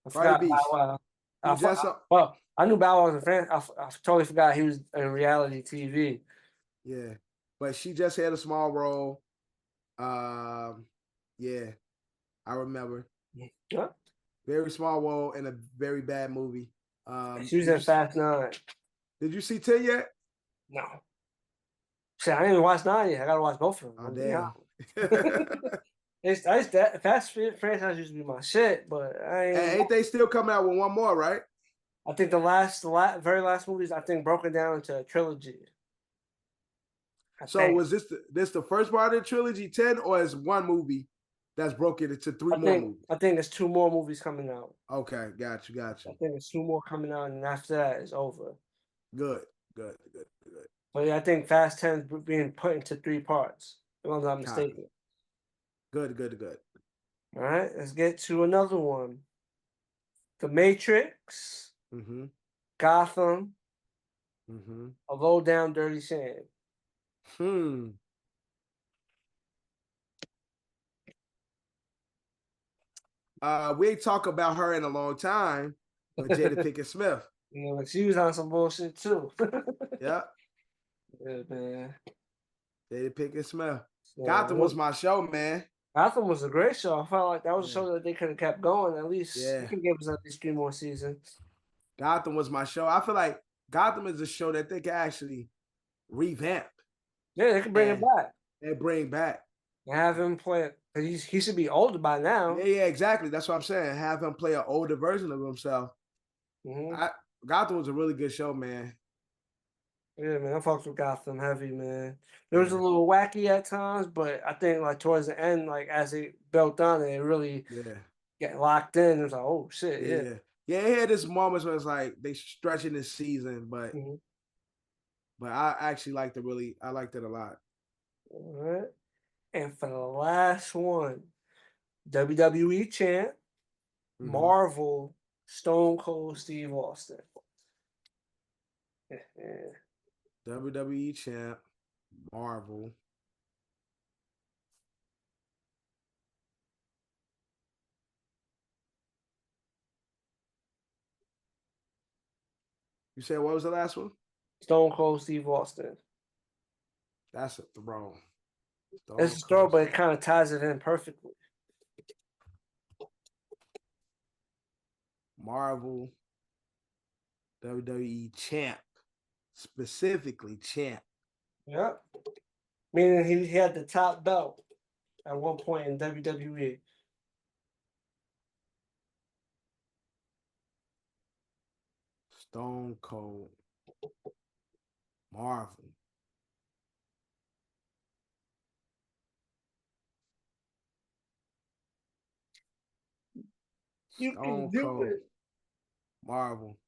I forgot Bow Wow. I knew Bow Wow was a fan. I totally forgot he was in reality TV. Yeah. But she just had a small role. Yeah. I remember. Yeah. Very small role in a very bad movie. She was in Fast 9. Did you see 10 yet? No. Shit, I didn't even watch 9 yet. I gotta watch both of them. Oh, damn. That Fast franchise used to be my shit, but Ain't they still coming out with one more, right? I think the very last movies, I think, broken down into a trilogy. So was this the first part of the trilogy, 10, or is one movie that's broken into three more movies? I think there's 2 more movies coming out. Okay, got you. I think there's 2 more coming out, and after that, it's over. Good. But yeah, I think Fast 10 is being put into 3 parts, if I'm not mistaken. Good. All right, let's get to another one. The Matrix, Gotham, A Low Down Dirty Shame. We ain't talked about her in a long time, but Jada Pinkett Smith. You know, she was on some bullshit too. Yeah. Yeah, man. Jada Pinkett Smith. Yeah, Gotham was my show, man. Gotham was a great show. I felt like that was a show that they could have kept going. At least they could give us at least 3 more seasons. Gotham was my show. I feel like Gotham is a show that they can actually revamp. Yeah, they can bring it back. They bring back. And have him play. He should be older by now. Yeah, exactly. That's what I'm saying. Have him play an older version of himself. Gotham was a really good show, man. Yeah, man, I fucked with Gotham heavy, man. It was a little wacky at times, but I think like towards the end, like as it built on, it really get locked in. It was like, oh shit, yeah. It had this moments where it's like they stretching this season, but I actually liked it I liked it a lot. All right, and for the last one, WWE champ, Marvel, Stone Cold Steve Austin. WWE champ, Marvel. You said what was the last one? Stone Cold Steve Austin. That's a throw. It's a throw, but it kind of ties it in perfectly. Marvel, WWE champ, specifically champ. Yep. Meaning he had the top belt at one point in WWE. Stone Cold, Marvel. Stone Cold, Marvel.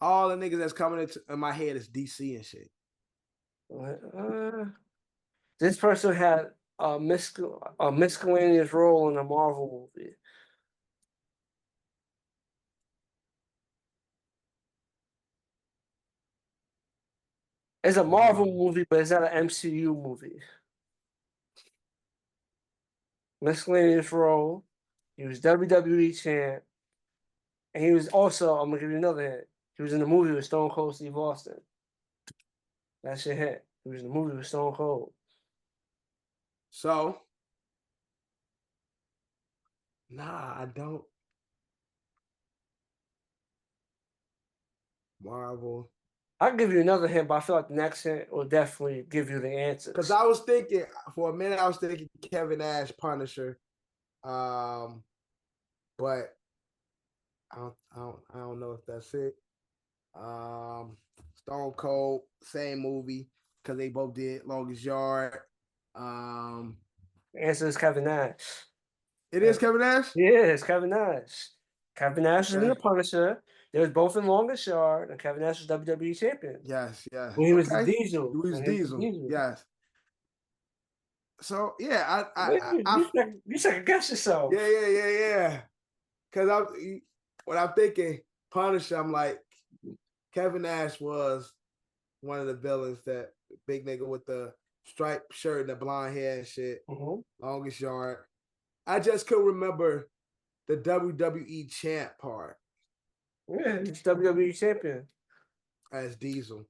All the niggas that's coming in my head is DC and shit. This person had a miscellaneous role in a Marvel movie. It's a Marvel movie, but it's not an MCU movie. Miscellaneous role. He was WWE champ. And he was also, I'm going to give you another hint. He was in the movie with Stone Cold Steve Austin. That's your hint. He was in the movie with Stone Cold. So, nah, I don't. Marvel. I'll give you another hint, but I feel like the next hint will definitely give you the answers. Because I was thinking, for a minute, I was thinking Kevin Nash, Punisher. But I don't know if that's it. Stone Cold, same movie, because they both did Longest Yard. The answer is Kevin Nash. It is Kevin Nash? Yeah, it's Kevin Nash. Kevin Nash was in The Punisher. They was both in Longest Yard, and Kevin Nash was WWE champion. Yes. When he was the Diesel. He was Diesel. Yes. So yeah, you second guess yourself. Yeah. Because when I'm thinking Punisher, I'm like, Kevin Nash was one of the villains, that big nigga with the striped shirt and the blonde hair and shit. Longest Yard. I just couldn't remember the WWE champ part. Yeah, he's WWE champion. As Diesel.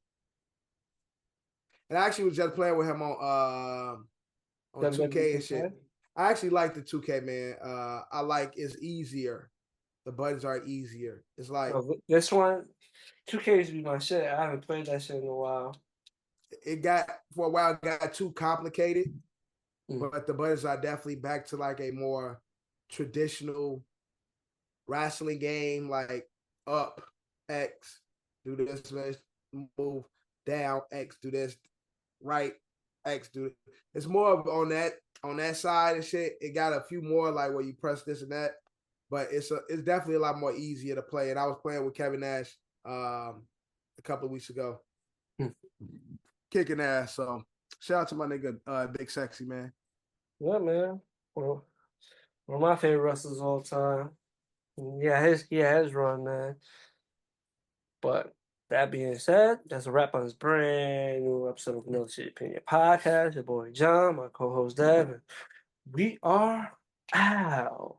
And I actually was just playing with him on 2K and shit. I actually like the 2K, man. I like it's easier the buttons are easier. It's like This one, 2K used to be my shit. I haven't played that shit in a while. it got for a while it got too complicated, Mm. but the buttons are definitely back to like a more traditional wrestling game, like up X, do this, move down X, do this, right X, do it. It's more of on that side and shit. It got a few more like where you press this and that, but it's definitely a lot more easier to play. And I was playing with Kevin Nash a couple of weeks ago, kicking ass. So shout out to my nigga Big Sexy, man. Yeah, man. Well, one of my favorite wrestlers of all time. Yeah, his run, man. But that being said, that's a wrap on this brand new episode of No Shit Opinion Podcast. Your boy John, my co-host Devin. We are out.